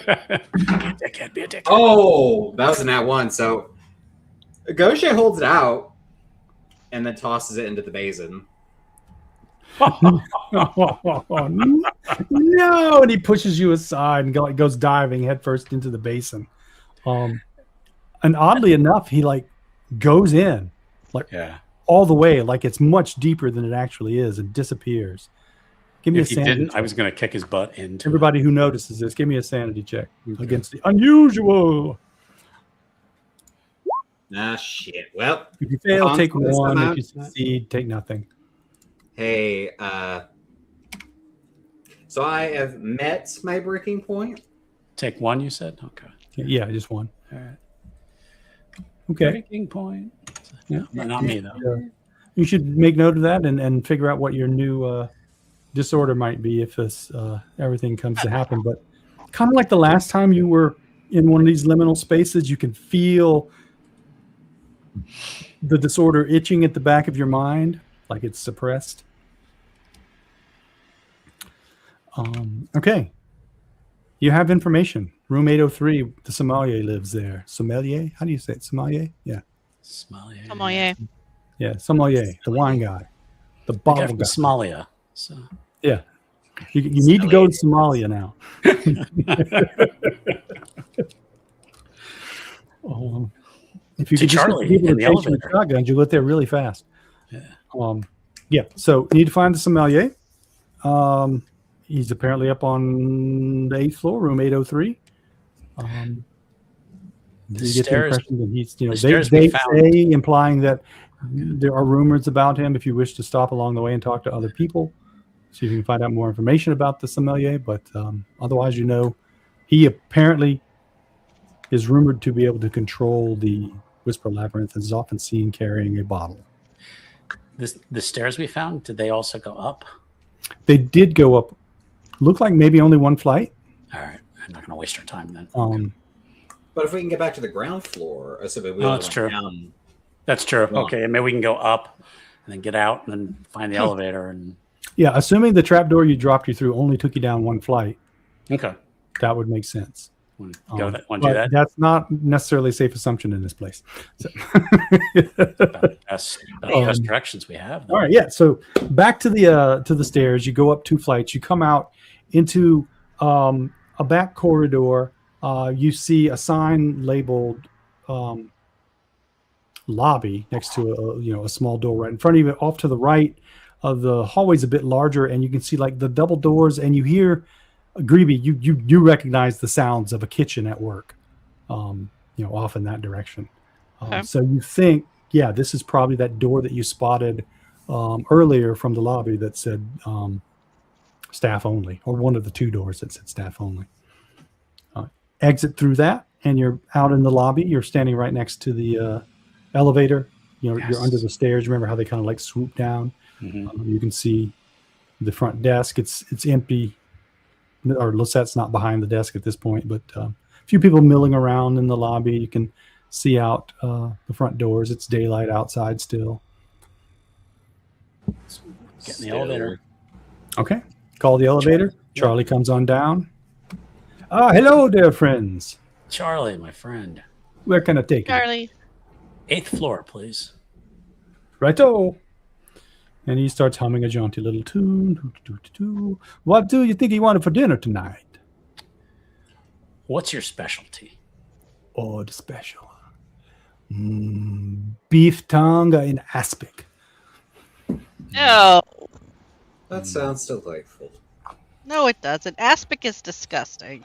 a dickhead.
Oh, that was a nat one. So Gaucher holds it out and then tosses it into the basin.
No, and he pushes you aside and goes diving headfirst into the basin. And oddly enough, he like goes in all the way, like it's much deeper than it actually is, and disappears. Give me
If
a
he
sanity
didn't,
check.
I was going to kick his butt into
Everybody who notices this, give me a sanity check against the unusual.
Ah, shit. Well,
If you fail, take
consequence
one.
amount.
If you succeed, take nothing.
Hey, so I have met my breaking point.
Take one, you said? Okay.
Yeah, just one.
All right.
Okay.
Breaking point. Yeah, not me though.
You should make note of that and figure out what your new disorder might be if this everything comes to happen. But kind of like the last time you were in one of these liminal spaces, you can feel the disorder itching at the back of your mind, like it's suppressed. Okay. You have information. Room 803, the sommelier lives there. Sommelier? How do you say it? Sommelier? Yeah.
Sommelier.
Yeah, sommelier, the wine guy. The
The guy
bottle
from
guy.
Somalia. So
Yeah. You need to go to Somalia now. If you
To
could just
Charlie
get people
in
to
the
chase you with
elevator.
shotguns, you get there really fast.
Yeah.
Yeah. So you need to find the sommelier. He's apparently up on the 8th floor, room 803.
The
You get the
stairs.
impression that he's,
the
they
stairs we found.
say, implying that there are rumors about him. If you wish to stop along the way and talk to other people, so you can find out more information about the sommelier. But otherwise, he apparently is rumored to be able to control the Whisper Labyrinth and is often seen carrying a bottle.
The stairs we found, did they also go up?
They did go up. Looked like maybe only one flight.
All right. I'm not going to waste our time then.
But if we can get back to the ground floor, assuming we
No,
only
that's
went
true.
down,
That's true.
Well-
Okay, maybe we can go up and then get out and then find the elevator. And
Yeah, assuming the trapdoor you dropped you through only took you down one flight,
okay,
that would make sense.
want to do
But
that?
That's not necessarily a safe assumption in this place. So.
That's the best directions we have. Though.
All right, yeah. So back to the stairs. You go up 2 flights. You come out into a back corridor. You see a sign labeled lobby next to a small door right in front of you. Off to the right of the hallway's a bit larger, and you can see like the double doors, and you hear Gribbi. You recognize the sounds of a kitchen at work. Off in that direction.
Okay.
So you think, yeah, this is probably that door that you spotted earlier from the lobby that said staff only, or one of the 2 doors that said staff only. Exit through that, and you're out in the lobby. You're standing right next to the elevator. You're under the stairs. Remember how they kind of like swoop down?
Mm-hmm.
You can see the front desk. It's empty, or Lisette's not behind the desk at this point, but a few people milling around in the lobby. You can see out the front doors. It's daylight outside still.
Get in the elevator.
Okay. Call the elevator. Charlie comes on down. Hello there, friends.
Charlie, my friend.
Where can I take you?
Charlie.
8th floor, please.
Righto. And he starts humming a jaunty little tune. What do you think he wanted for dinner tonight?
What's your specialty?
Oh, the special. Beef tongue in aspic.
No.
that sounds delightful.
No, it doesn't. Aspic is disgusting.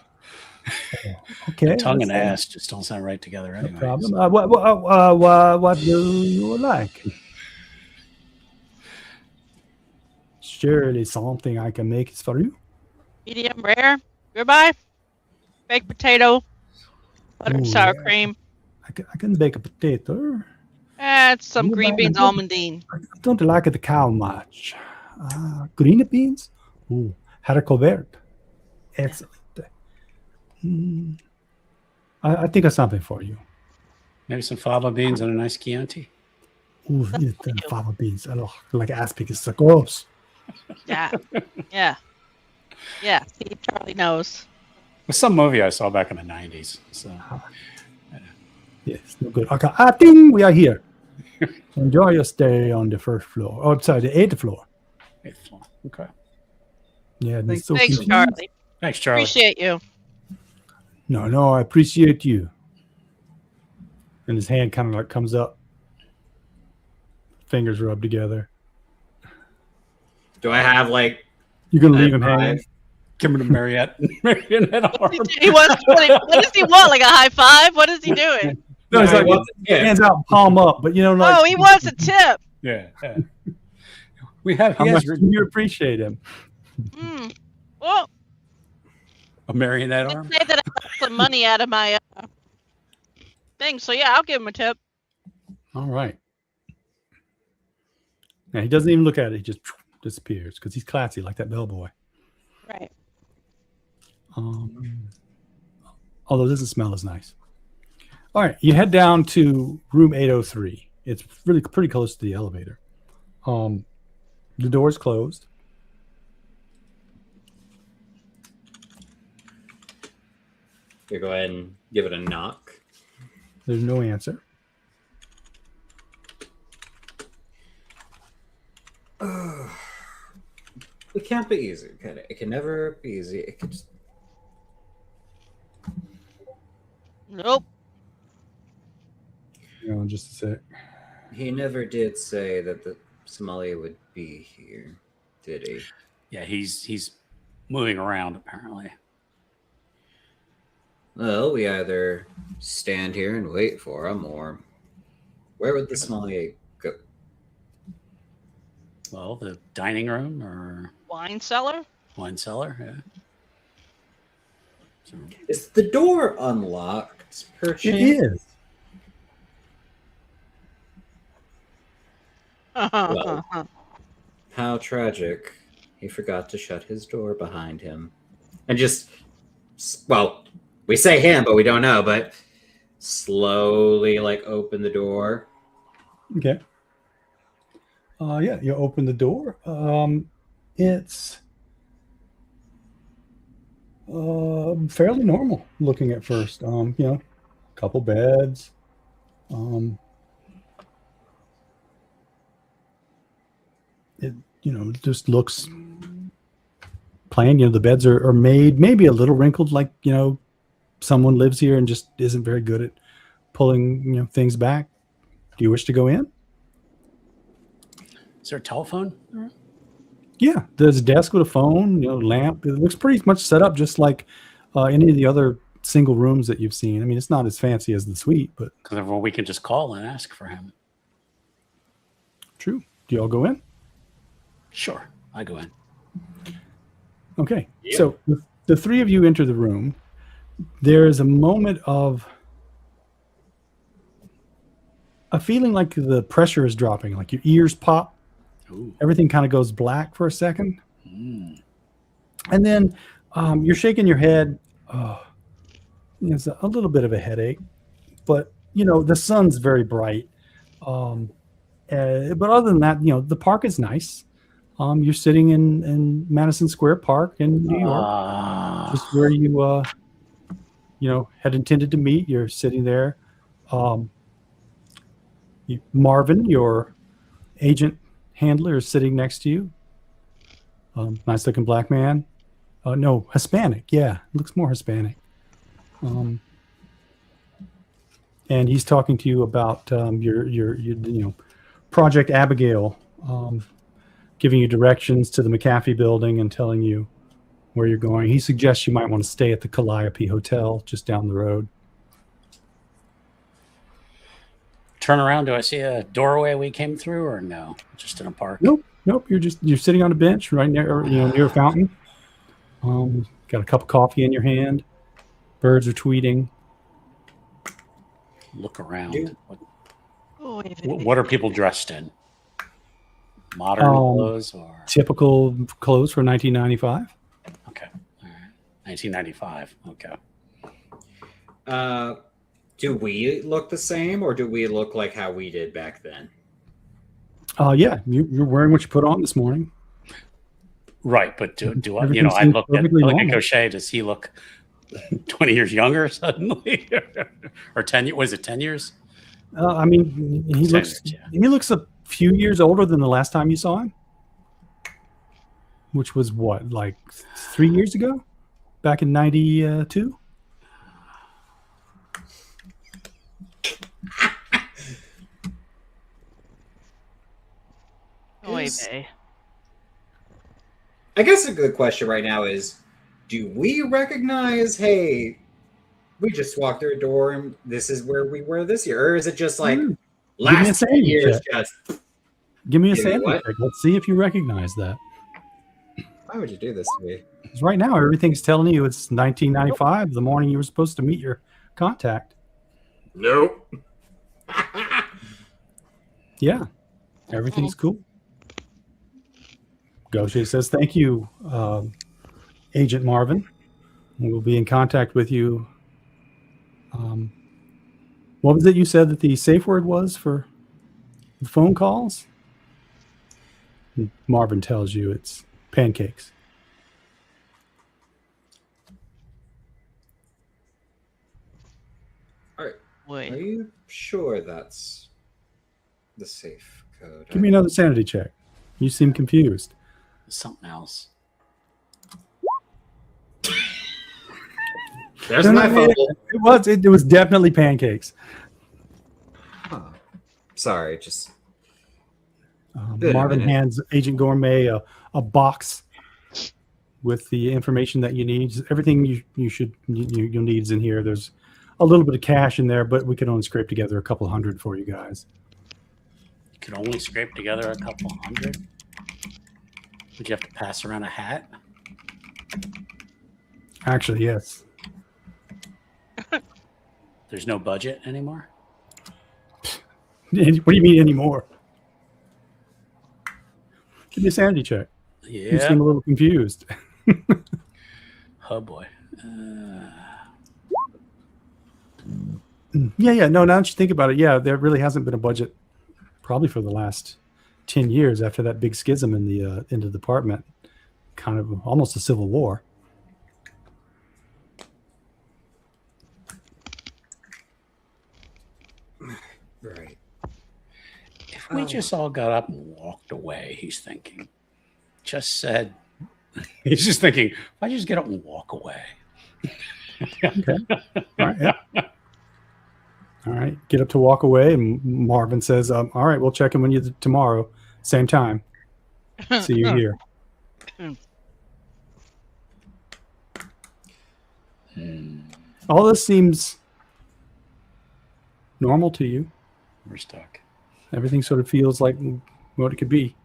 Okay.
Tongue and
that's
ass just don't sound right together
No
anyway.
problem. What do you like? Surely something I can make is for you.
Medium rare. Ribeye. Baked potato. Butter and
Ooh,
sour
yeah.
cream.
I can bake a potato.
Add some
Ribeye
green beans,
and-
almondine.
I don't like the cow much. Green beans? Ooh, haricot verde. Excellent. I think of something for you.
Maybe some fava beans and a nice Chianti.
Ooh, the fava beans. I like aspic is so gross.
Yeah. Yeah. Yeah. See, Charlie knows.
It was some movie I saw back in the 90s. So
Yes, no good. Okay, I think we are here. Enjoy your stay on the 1st floor. Oh, sorry, the 8th floor.
8th floor. Okay.
Yeah,
Thanks.
so
Thanks,
confused.
Charlie.
Thanks, Charlie.
Appreciate you.
No, I appreciate you. And his hand kind of like comes up. Fingers rub together.
Do I have like
You're gonna leave
a
him hanging.
vibe?
Give him to Marionette arm.
He wants. What does he want? Like a high five? What is he doing?
No, it's
I
like
want- yeah.
hands out, palm up. But like,
Oh, he wants a tip.
Yeah. We have
how
he
much
has
do you appreciate him?
Well,
a marionette
I
arm.
say that I got some money out of my thing. So yeah, I'll give him a tip.
All right. Now he doesn't even look at it. He just disappears because he's classy like that bellboy.
Right.
Although it doesn't smell as nice. All right. You head down to room 803. It's really pretty close to the elevator. The door's closed.
You go ahead and give it a knock.
There's no answer.
It can't be easy, can it? It can never be easy. It can just...
Nope.
Hang on just a sec.
He never did say that the sommelier would be here, did he?
Yeah, he's moving around apparently.
Well, we either stand here and wait for him, or where would the sommelier go?
Well, the dining room or
Wine cellar?
wine cellar. Yeah. So,
Is the door unlocked, per
It
chance?
is.
Well. How tragic. He forgot to shut his door behind him. And just, well, we say him, but we don't know, but slowly, like, open the door.
Okay. Yeah, you open the door. It's fairly normal looking at first. A couple beds. It just looks plain. The beds are made maybe a little wrinkled, like someone lives here and just isn't very good at pulling things back. Do you wish to go in?
is there a telephone?
Yeah, there's a desk with a phone, lamp. It looks pretty much set up just like any of the other single rooms that you've seen. I mean, it's not as fancy as the suite, but
Because we can just call and ask for him.
true. Do you all go in?
Sure, I go in.
Okay.
Yeah.
So the three of you enter the room. There is a moment of a feeling like the pressure is dropping, like your ears pop.
Ooh.
Everything kind of goes black for a second.
Mm.
And then you're shaking your head. It's a little bit of a headache, but the sun's very bright. But other than that, the park is nice. You're sitting in Madison Square Park in New York, just where you had intended to meet. You're sitting there. Marvin, your agent handler, is sitting next to you. Nice looking black man. No, Hispanic. Yeah, looks more Hispanic. And he's talking to you about your Project Abigail, giving you directions to the McAfee building and telling you where you're going. He suggests you might want to stay at the Calliope Hotel just down the road.
Turn around. Do I see a doorway we came through, or no? Just in a park.
Nope. You're sitting on a bench right near near a fountain. Got a cup of coffee in your hand. Birds are tweeting.
Look around.
Yeah.
What are people dressed in? Modern clothes or
Typical clothes for 1995.
okay, all right. 1995. Okay.
Do we look the same, or do we look like how we did back then?
Yeah, you're wearing what you put on this morning.
Right, but do I?
Everything
I
seems
look at
perfectly normal.
Gaucher. Does he look 20 years younger suddenly, or 10? Was it 10 years?
I mean, he
10
looks
years, yeah.
he looks a few years older than the last time you saw him, which was what, like 3 years ago, back in '92.
I guess a good question right now is, do we recognize, hey, we just walked through a door and this is where we were this year? Or is it just like
Give me a
last 10
sanity
years
check.
just,
Give me a
You know
sanity
what?
check. Let's see if you recognize that.
why would you do this to me?
'Cause right now, everything's telling you it's 1995, the morning you were supposed to meet your contact.
Nope.
Yeah, everything's cool. Gaucher says, thank you, Agent Marvin. We'll be in contact with you. What was it you said that the safe word was for the phone calls? And Marvin tells you it's pancakes.
Are
Wait.
you sure that's the safe code?
Give me another sanity check. You seem confused.
Something else.
There's my fumble.
It was definitely pancakes.
Huh. Sorry, just
Marvin hands Agent Gourmet a box with the information that you need. Everything you'll need is in here. There's a little bit of cash in there, but we can only scrape together a couple hundred for you guys.
You could only scrape together a couple hundred. Would you have to pass around a hat?
Actually, yes.
There's no budget anymore?
What do you mean anymore? Give me a sanity check. You
Yeah.
seem a little confused.
Oh boy.
Yeah. No, now that you think about it, yeah, there really hasn't been a budget probably for the last 10 years after that big schism in the department. Kind of almost a civil war.
right.
If we just all got up and walked away, he's thinking. Just said, he's just thinking, if I just get up and walk away.
Okay. All right. Yeah. All right. Get up to walk away, and Marvin says, "All right, we'll check in with you tomorrow, same time. See you here." All this seems normal to you.
We're stuck.
Everything sort of feels like what it could be.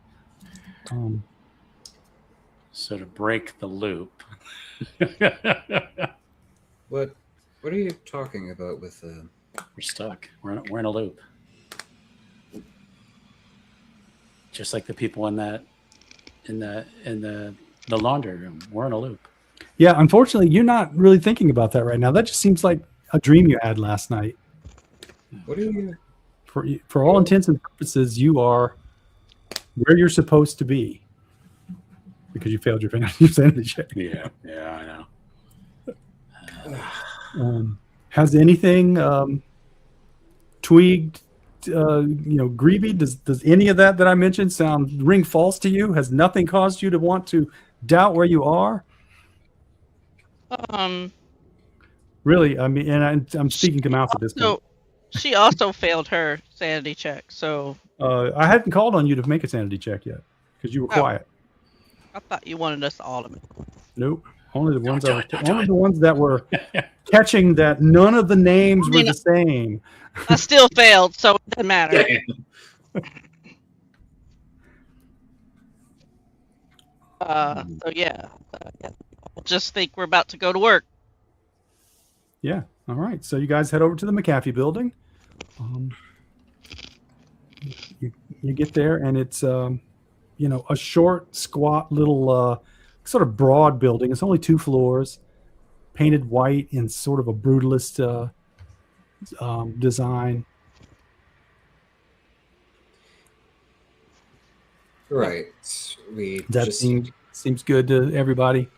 So to break the loop.
What are you talking about with the?
We're stuck. We're in a loop. Just like the people in the laundry room. We're in a loop.
Yeah, unfortunately, you're not really thinking about that right now. That just seems like a dream you had last night.
What are you?
For all intents and purposes, you are where you're supposed to be because you failed your sanity check.
Yeah, I know.
Has anything tweaked? Gribbi? Does any of that I mentioned ring false to you? Has nothing caused you to want to doubt where you are? Really, I mean, and I'm speaking to Mouse at this point.
So she also failed her sanity check. So
I hadn't called on you to make a sanity check yet because you were quiet.
I thought you wanted us all to.
Nope. Only the ones the ones that were catching that none of the names were the same.
I still failed, so it doesn't matter. So yeah, just think we're about to go to work.
Yeah. All right. So you guys head over to the McAfee building. You get there, and it's a short, squat, little sort of broad building. It's only 2 floors, painted white in sort of a brutalist design.
Right.
Seems good to everybody.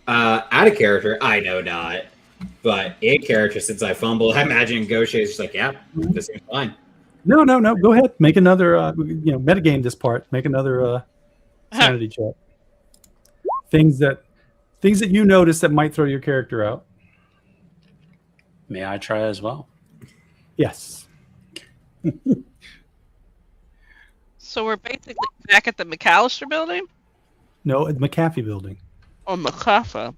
Out of character, I know not. But in character, since I fumbled, I imagine Gaucher is just like, yeah, this seems fine.
No. Go ahead. Make another, metagame this part. Make another sanity check. Things that you notice that might throw your character out.
May I try as well?
Yes.
So we're basically back at the McAllister building?
No, at the McAfee building.
Oh, McAfee.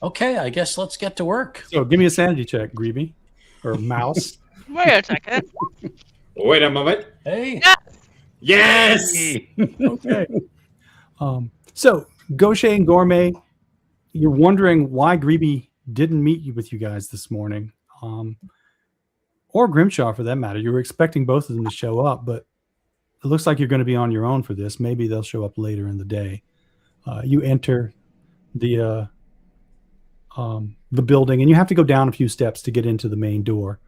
Okay, I guess let's get to work.
So give me a sanity check, Gribbi. Or Mouse.
Wait a second.
Wait a moment.
Hey.
Yes!
Okay. So Gaucher and Gourmet, you're wondering why Gribbi didn't meet with you guys this morning. or Grimshaw for that matter. You were expecting both of them to show up, but it looks like you're going to be on your own for this. Maybe they'll show up later in the day. You enter the building, and you have to go down a few steps to get into the main door.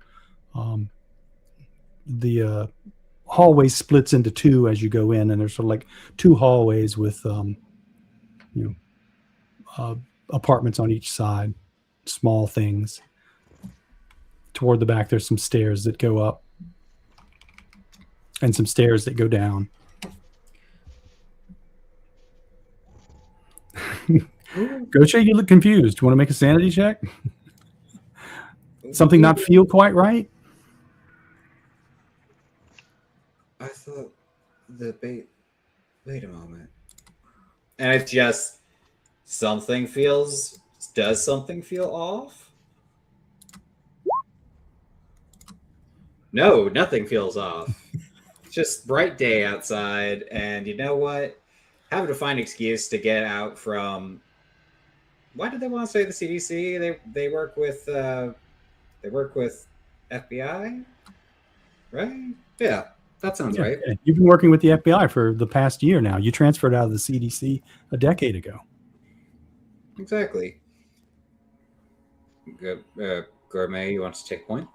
The hallway splits into two as you go in, and there's sort of like two hallways with apartments on each side, small things. Toward the back, there's some stairs that go up and some stairs that go down. Gaucher, you look confused. You want to make a sanity check? Something not feel quite right?
I thought the bait. Wait a moment. And it's just does something feel off? No, nothing feels off. It's just bright day outside, and you know what? Having to find an excuse to get out from. Why did they want to say the CDC? They work with FBI, right? Yeah, that sounds right.
You've been working with the FBI for the past year now. You transferred out of the CDC a decade ago.
Exactly. Gourmet, you want to take point?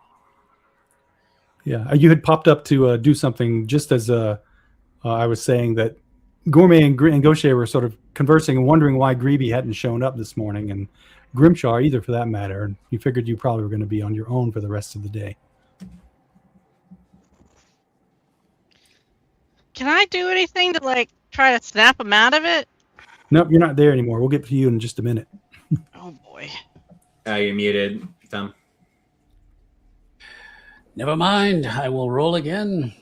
Yeah, you had popped up to do something just as I was saying that Gourmet and Gaucher were sort of conversing and wondering why Gribbi hadn't shown up this morning, and Grimshaw either for that matter. And you figured you probably were going to be on your own for the rest of the day.
Can I do anything to like try to snap him out of it?
Nope, you're not there anymore. We'll get to you in just a minute.
Oh boy.
You're muted, Tom.
Never mind. I will roll again.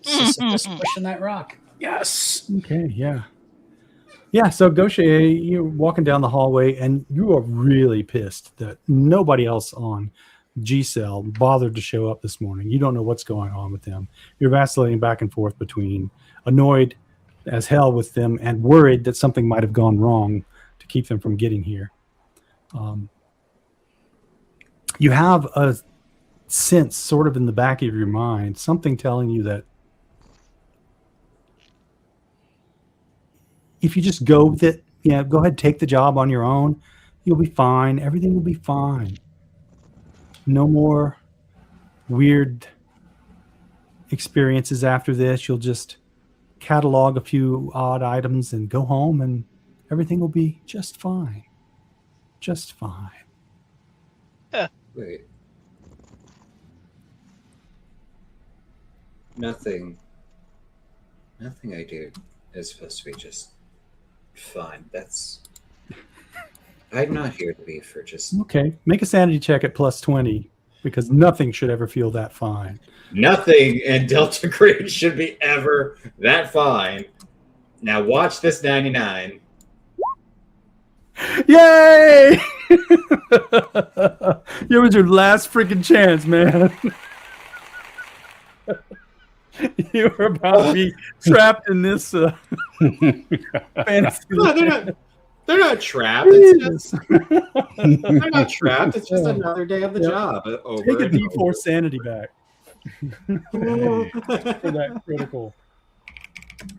Just pushing that rock. Yes.
Okay, yeah. Yeah, so Gaucher, you're walking down the hallway, and you are really pissed that nobody else on G-Cell bothered to show up this morning. You don't know what's going on with them. You're vacillating back and forth between annoyed as hell with them and worried that something might have gone wrong to keep them from getting here. You have a sense sort of in the back of your mind, something telling you that if you just go with it, go ahead, take the job on your own, you'll be fine. Everything will be fine. No more weird experiences after this. You'll just catalog a few odd items and go home, and everything will be just fine. Just fine.
Wait. Nothing I do is supposed to be just fine. I'm not here to be for just...
Okay, make a sanity check at +20, because nothing should ever feel that fine.
Nothing in Delta Green should be ever that fine. Now watch this 99.
Yay! It was your last freaking chance, man. You were about to be trapped in this fantasy.
No, they're not trapped. It's just, they're not trapped. It's just another day of the job.
Take a D4 sanity back. For that critical.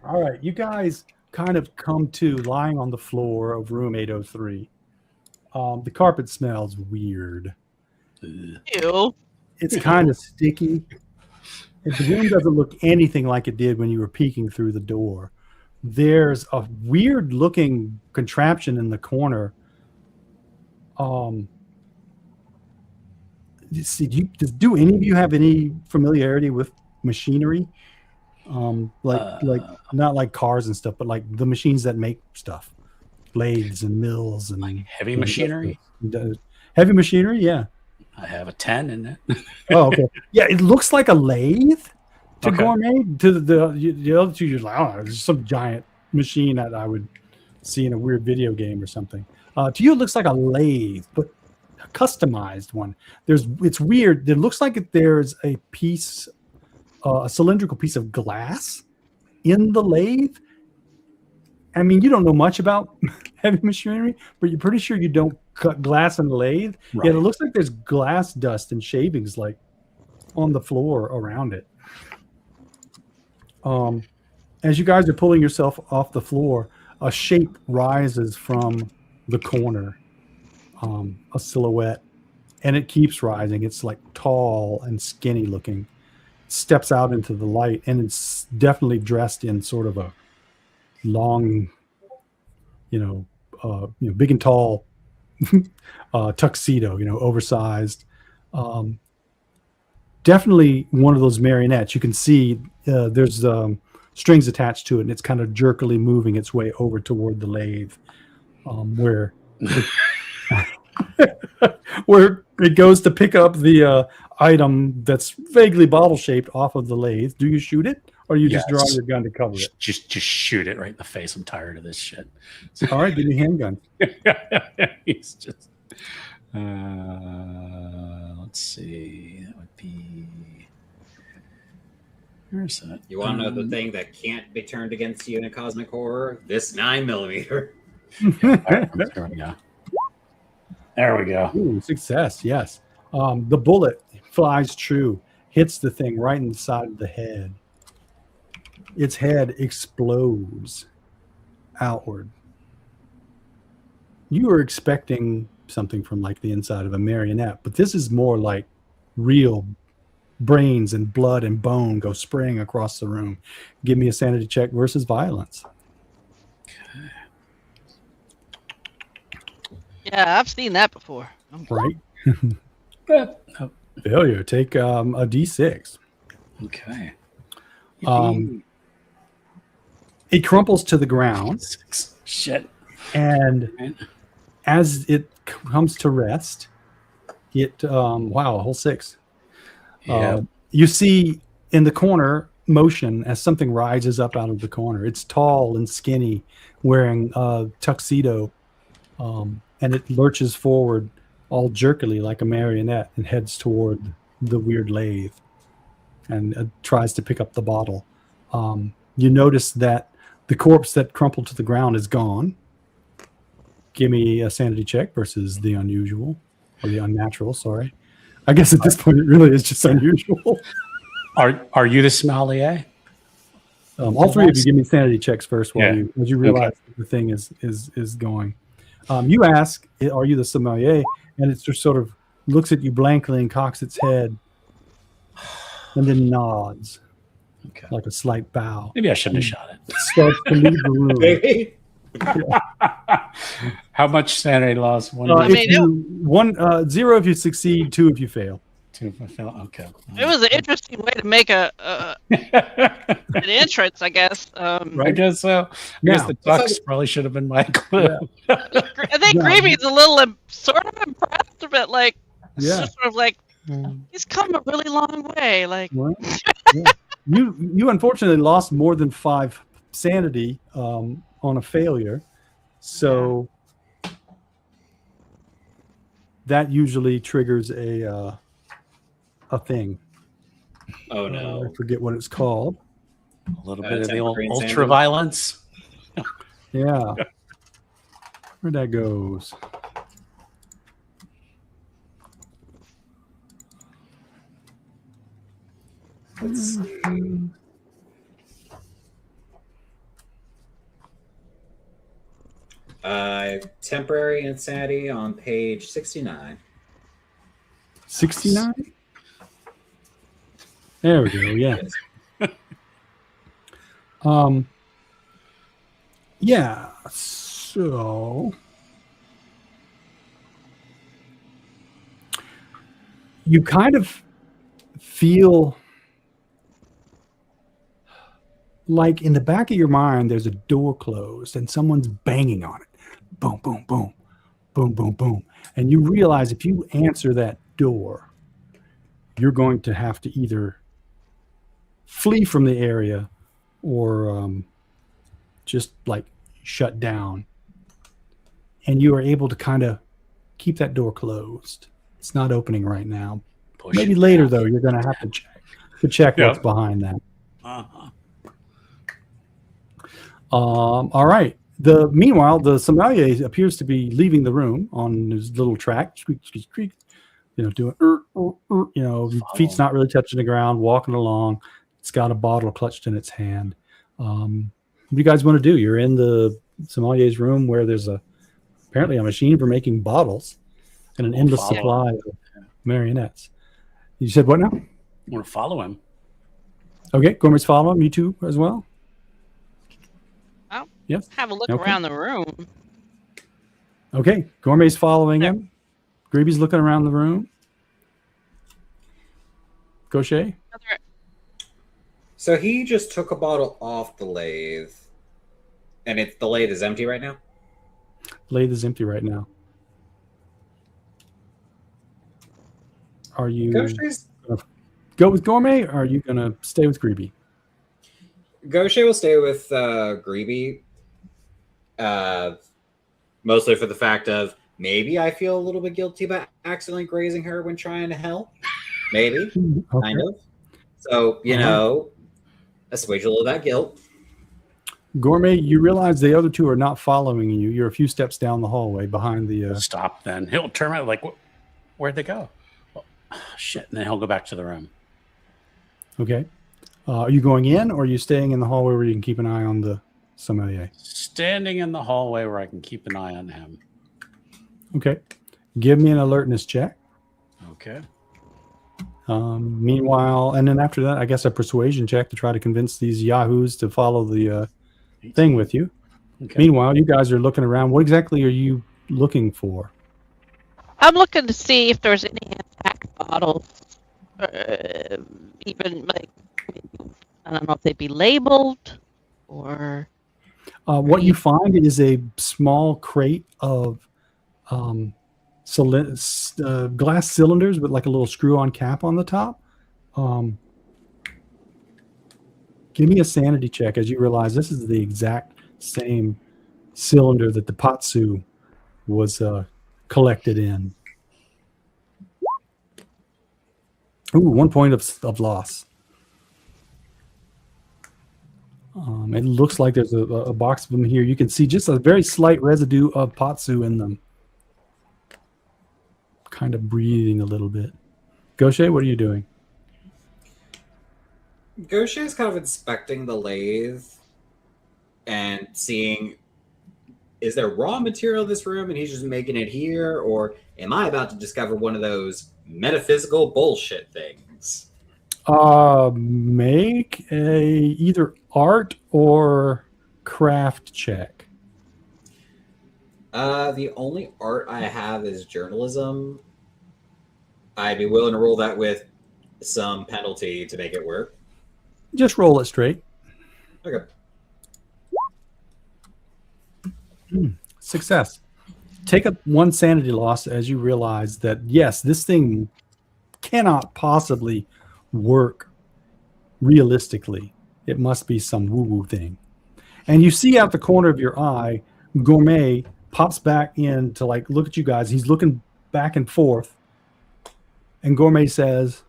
All right, you guys kind of come to lying on the floor of room 803. The carpet smells weird.
Ew.
It's kind of sticky. The room doesn't look anything like it did when you were peeking through the door. There's a weird looking contraption in the corner. Do any of you have any familiarity with machinery? Like not like cars and stuff, but like the machines that make stuff, lathes and mills and
like heavy machinery.
Heavy machinery, yeah.
I have a 10 in it.
Oh, okay. Yeah, it looks like a lathe to Gourmet. To the other two, you're like, oh, it's some giant machine that I would see in a weird video game or something. To you, it looks like a lathe, but a customized one. It's weird. It looks like there's a piece, a cylindrical piece of glass in the lathe. I mean, you don't know much about heavy machinery, but you're pretty sure you don't cut glass in the lathe. Right. Yeah, it looks like there's glass dust and shavings like on the floor around it. As you guys are pulling yourself off the floor, a shape rises from the corner, a silhouette, and it keeps rising. It's like tall and skinny looking. Steps out into the light, and it's definitely dressed in sort of a long, big and tall tuxedo, oversized. Definitely one of those marionettes. You can see there's strings attached to it, and it's kind of jerkily moving its way over toward the lathe, where it goes to pick up the item that's vaguely bottle shaped off of the lathe. Do you shoot it, or you just draw your gun to cover it?
Just shoot it right in the face. I'm tired of this shit.
All right, give me a handgun.
He's just. Let's see. That would be. Where's that?
You want to know the thing that can't be turned against you in a cosmic horror? This 9mm.
There we go. There we go.
Ooh, success, yes. The bullet flies true, hits the thing right in the side of the head. Its head explodes outward. You were expecting something from like the inside of a marionette, but this is more like real brains and blood and bone go spraying across the room. Give me a sanity check versus violence.
Yeah, I've seen that before.
Right?
Oh,
Failure. Take a D6.
okay.
It crumples to the ground.
Shit.
And as it comes to rest, it wow, a whole 6.
Yeah.
You see in the corner motion as something rises up out of the corner. It's tall and skinny, wearing a tuxedo, and it lurches forward all jerkily like a marionette and heads toward the weird lathe and tries to pick up the bottle. You notice that the corpse that crumpled to the ground is gone. Give me a sanity check versus the unusual, or the unnatural, sorry. I guess at this point it really is just unusual.
Are you the sommelier?
All three of you give me sanity checks first while you realize that the thing is going. You ask, are you the sommelier? And it just sort of looks at you blankly and cocks its head and then nods like a slight bow.
Maybe I shouldn't have shot it.
Starts to leave the room.
Maybe.
How much sanity loss? 1
0 if you succeed, 2 if you fail.
2 if I fail. Okay.
It was an interesting way to make an entrance, I guess.
I guess so. I guess the ducks probably should have been my clue.
I think Gribbi's a little sort of impressed, but like, just sort of like, he's come a really long way. Like,
you unfortunately lost more than 5 sanity on a failure, so that usually triggers a thing.
Oh no!
I forget what it's called.
A little bit of the old ultra violence.
Yeah, where that goes.
Let's see. Temporary insanity on page 69.
69? There we go, yeah. Yeah, so you kind of feel like in the back of your mind there's a door closed and someone's banging on it. Boom, boom, boom, boom, boom, boom. And you realize if you answer that door, you're going to have to either flee from the area or just like shut down. And you are able to kind of keep that door closed. It's not opening right now. Maybe later, though, you're going to have to check what's behind that. All right. Meanwhile, the sommelier appears to be leaving the room on his little track. Squeak, squeak, squeak. doing, feet's
Follow.
not really touching the ground, walking along. It's got a bottle clutched in its hand. What do you guys want to do? You're in the sommelier's room where there's apparently a machine for making bottles and an
We'll
endless
follow.
supply of marionettes. You said what now?
I want to follow him.
Okay, Gourmet's following him. You two as well?
I'll
Yes.
have a look
Okay.
around the room.
Okay, Gourmet's following him. Gribbi's looking around the room. Gaucher?
So he just took a bottle off the lathe, and the lathe is empty right now.
Lathe is empty right now. Are you
Gaucher's
go with Gourmet, or are you going to stay with Gribbi?
Gaucher will stay with Gribbi, mostly for the fact of maybe I feel a little bit guilty about accidentally grazing her when trying to help. Maybe, kind of. So, assuage a little of that guilt.
Gourmet, you realize the other two are not following you. You're a few steps down the hallway behind the...
Stop then. He'll turn around like, where'd they go? Well, shit. And then he'll go back to the room.
Okay. Are you going in, or are you staying in the hallway where you can keep an eye on the sommelier?
Standing in the hallway where I can keep an eye on him.
Okay. Give me an alertness check.
Okay.
Meanwhile, and then after that, I guess a persuasion check to try to convince these yahoos to follow the thing with you.
Okay.
Meanwhile, you guys are looking around. What exactly are you looking for?
I'm looking to see if there's any attack bottles, even like I don't know if they'd be labeled or.
What you find is a small crate of glass cylinders with like a little screw-on cap on the top. Give me a sanity check as you realize this is the exact same cylinder that the Patsu was collected in. Ooh, 1 point of loss. It looks like there's a box of them here. You can see just a very slight residue of Patsu in them. Kind of breathing a little bit. Gaucher, what are you doing?
Gaucher is kind of inspecting the lathe and seeing, is there raw material in this room and he's just making it here, or am I about to discover one of those metaphysical bullshit things?
Make a either art or craft check.
The only art I have is journalism. I'd be willing to roll that with some penalty to make it work.
Just roll it straight.
Okay.
Success. Take a 1 sanity loss as you realize that, yes, this thing cannot possibly work realistically. It must be some woo-woo thing. And you see out the corner of your eye, Gourmet pops back in to like look at you guys. He's looking back and forth. And Gourmet says,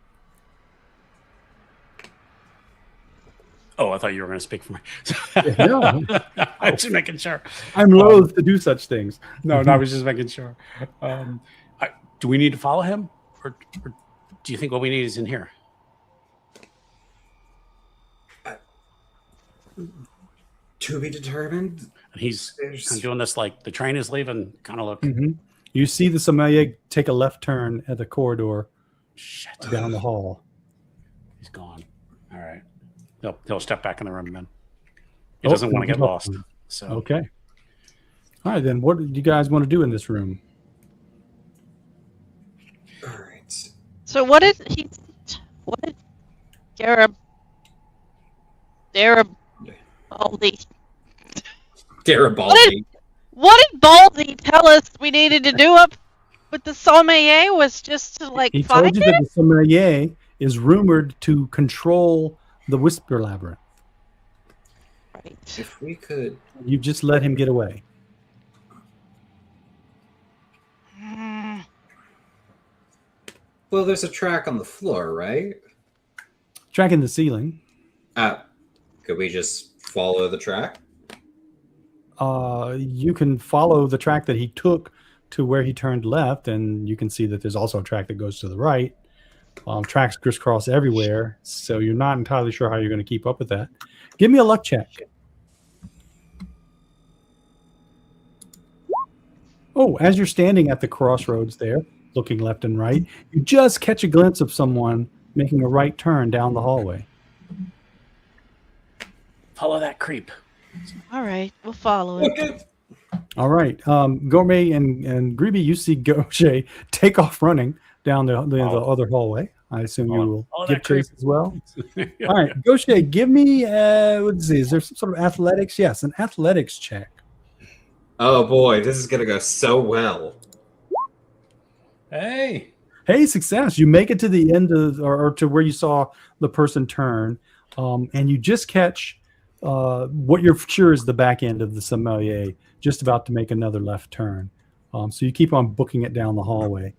Oh, I thought you were going to speak for me.
Yeah.
I was just making sure.
I'm loath to do such things.
No, I was just making sure. Do we need to follow him? Or do you think what we need is in here?
To be determined.
And he's kind of doing this like the train is leaving kind of look.
Mm-hmm. You see the sommelier take a left turn at the corridor
Shit.
down the hall.
He's gone. All right. He'll step back in the room then. He doesn't want to get lost. So
Okay. All right, then. What do you guys want to do in this room?
All right.
So what did Garibaldi
Garibaldi.
what did Baldy tell us we needed to do up with the sommelier was just to like
He
find
told you that the sommelier is rumored to control the Whisper Labyrinth.
Right.
If we could.
You've just let him get away.
Well, there's a track on the floor, right?
Track in the ceiling.
Could we just follow the track?
You can follow the track that he took to where he turned left, and you can see that there's also a track that goes to the right. Tracks crisscross everywhere, so you're not entirely sure how you're going to keep up with that. Give me a luck check. Oh, as you're standing at the crossroads there, looking left and right, you just catch a glimpse of someone making a right turn down the hallway.
Follow that creep.
All right, we'll follow it.
All right. Gourmet and Gribbi, you see Gaucher take off running down the other hallway. I assume you will give chase as well. All right. Gaucher, give me, let's see, is there some sort of athletics? Yes, an athletics check.
Oh boy, this is gonna go so well.
Hey,
success. You make it to the end of, or to where you saw the person turn, and you just catch what you're sure is the back end of the sommelier, just about to make another left turn. So you keep on booking it down the hallway.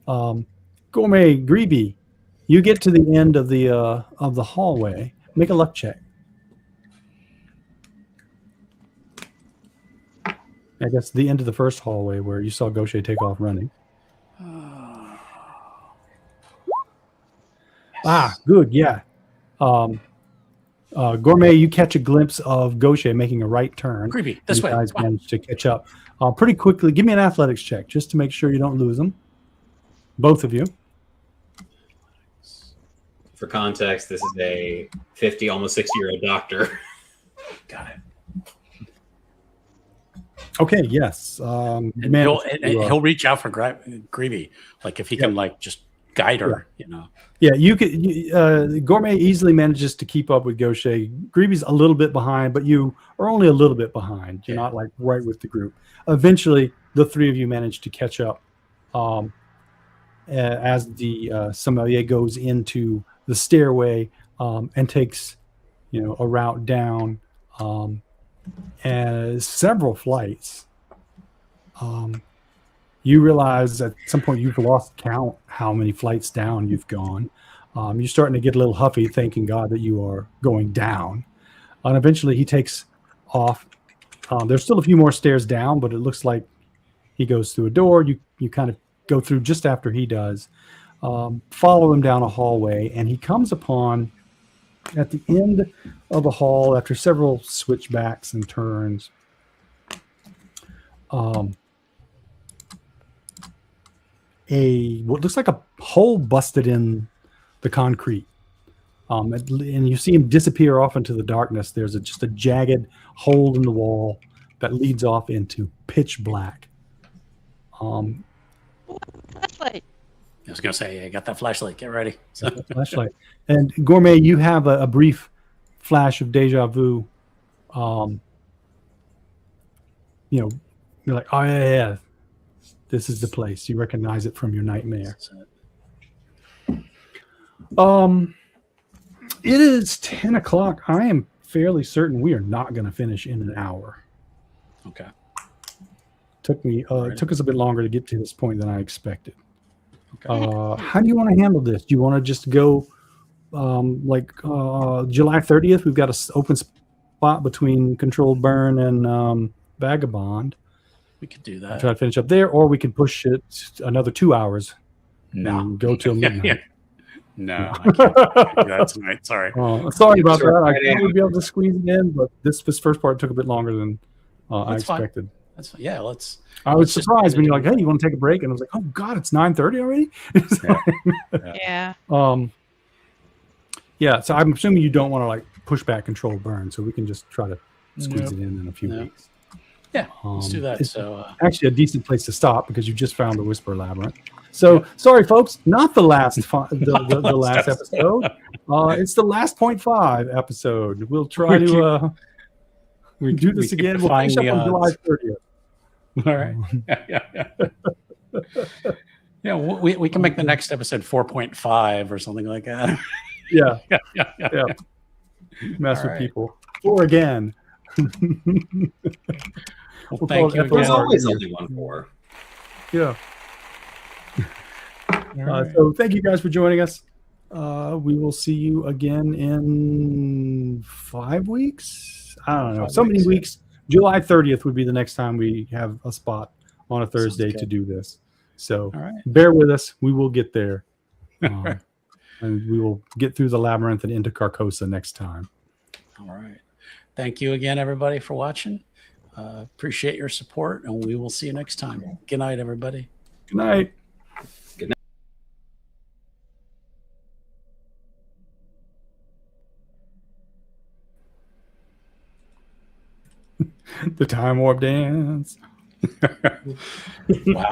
Gourmet, Gribbi, you get to the end of the hallway. Make a luck check. I guess the end of the first hallway where you saw Gaucher take off running. Good, yeah. Gourmet, you catch a glimpse of Gaucher making a right turn.
Gribbi, this way.
You guys manage to catch up pretty quickly. Give me an athletics check just to make sure you don't lose them. Both of you.
For context, this is a 50, almost 60-year-old doctor.
Got it.
Okay, yes.
He'll reach out for Gribbi, like if he can, like just guide her, you know.
Yeah, you could. Gourmet easily manages to keep up with Gaucher. Gribbi's a little bit behind, but you are only a little bit behind. You're not like right with the group. Eventually, the three of you manage to catch up as the sommelier goes into the stairway and takes, a route down as several flights. You realize at some point you've lost count how many flights down you've gone. You're starting to get a little huffy, thanking God that you are going down. And eventually he takes off. There's still a few more stairs down, but it looks like he goes through a door. You kind of go through just after he does. Follow him down a hallway, and he comes upon, at the end of a hall, after several switchbacks and turns, what looks like a hole busted in the concrete. And you see him disappear off into the darkness. There's just a jagged hole in the wall that leads off into pitch black.
Flashlight.
I was going to say, I got that flashlight. Get ready.
Flashlight. And Gourmet, you have a brief flash of deja vu. You're like, oh, yeah. This is the place. You recognize it from your nightmare. It is 10 o'clock. I am fairly certain we are not going to finish in an hour.
Okay.
Took us a bit longer to get to this point than I expected. Okay. How do you want to handle this? Do you want to just go July 30th? We've got an open spot between Controlled Burn and Vagabond.
We could do that.
Try to finish up there, or we could push it another 2 hours.
No.
And go till midnight.
No, I can't do that tonight. Sorry.
Sorry about that. I would be able to squeeze it in, but this first part took a bit longer than I expected.
That's fine. Yeah, let's.
I was surprised when you're like, "Hey, you want to take a break?" And I was like, "Oh God, it's 9:30 already."
Yeah.
Yeah. So I'm assuming you don't want to like push back Controlled Burn, so we can just try to squeeze it in a few weeks.
Yeah, let's do that.
It's
so
actually a decent place to stop because you just found the Whisper Labyrinth. So sorry, folks, not the last the last episode. It's the last 0.5 episode. We'll try to we do this again. We'll finish up on July 30th.
All right. Yeah, we can make the next episode 4.5 or something like that.
Yeah. Mess with people. Or again.
Well, thank you.
There's always only one 4.
Yeah.
Right.
So thank you guys for joining us. We will see you again in 5 weeks. I don't know. So many weeks. July 30th would be the next time we have a spot on a Thursday
good.
to do this. So
All right.
bear with us. We will get there. And we will get through the labyrinth and into Carcosa next time.
All right. Thank you again, everybody, for watching. Appreciate your support, and we will see you next time. Good night, everybody.
Good night. The time warp dance.
Wow.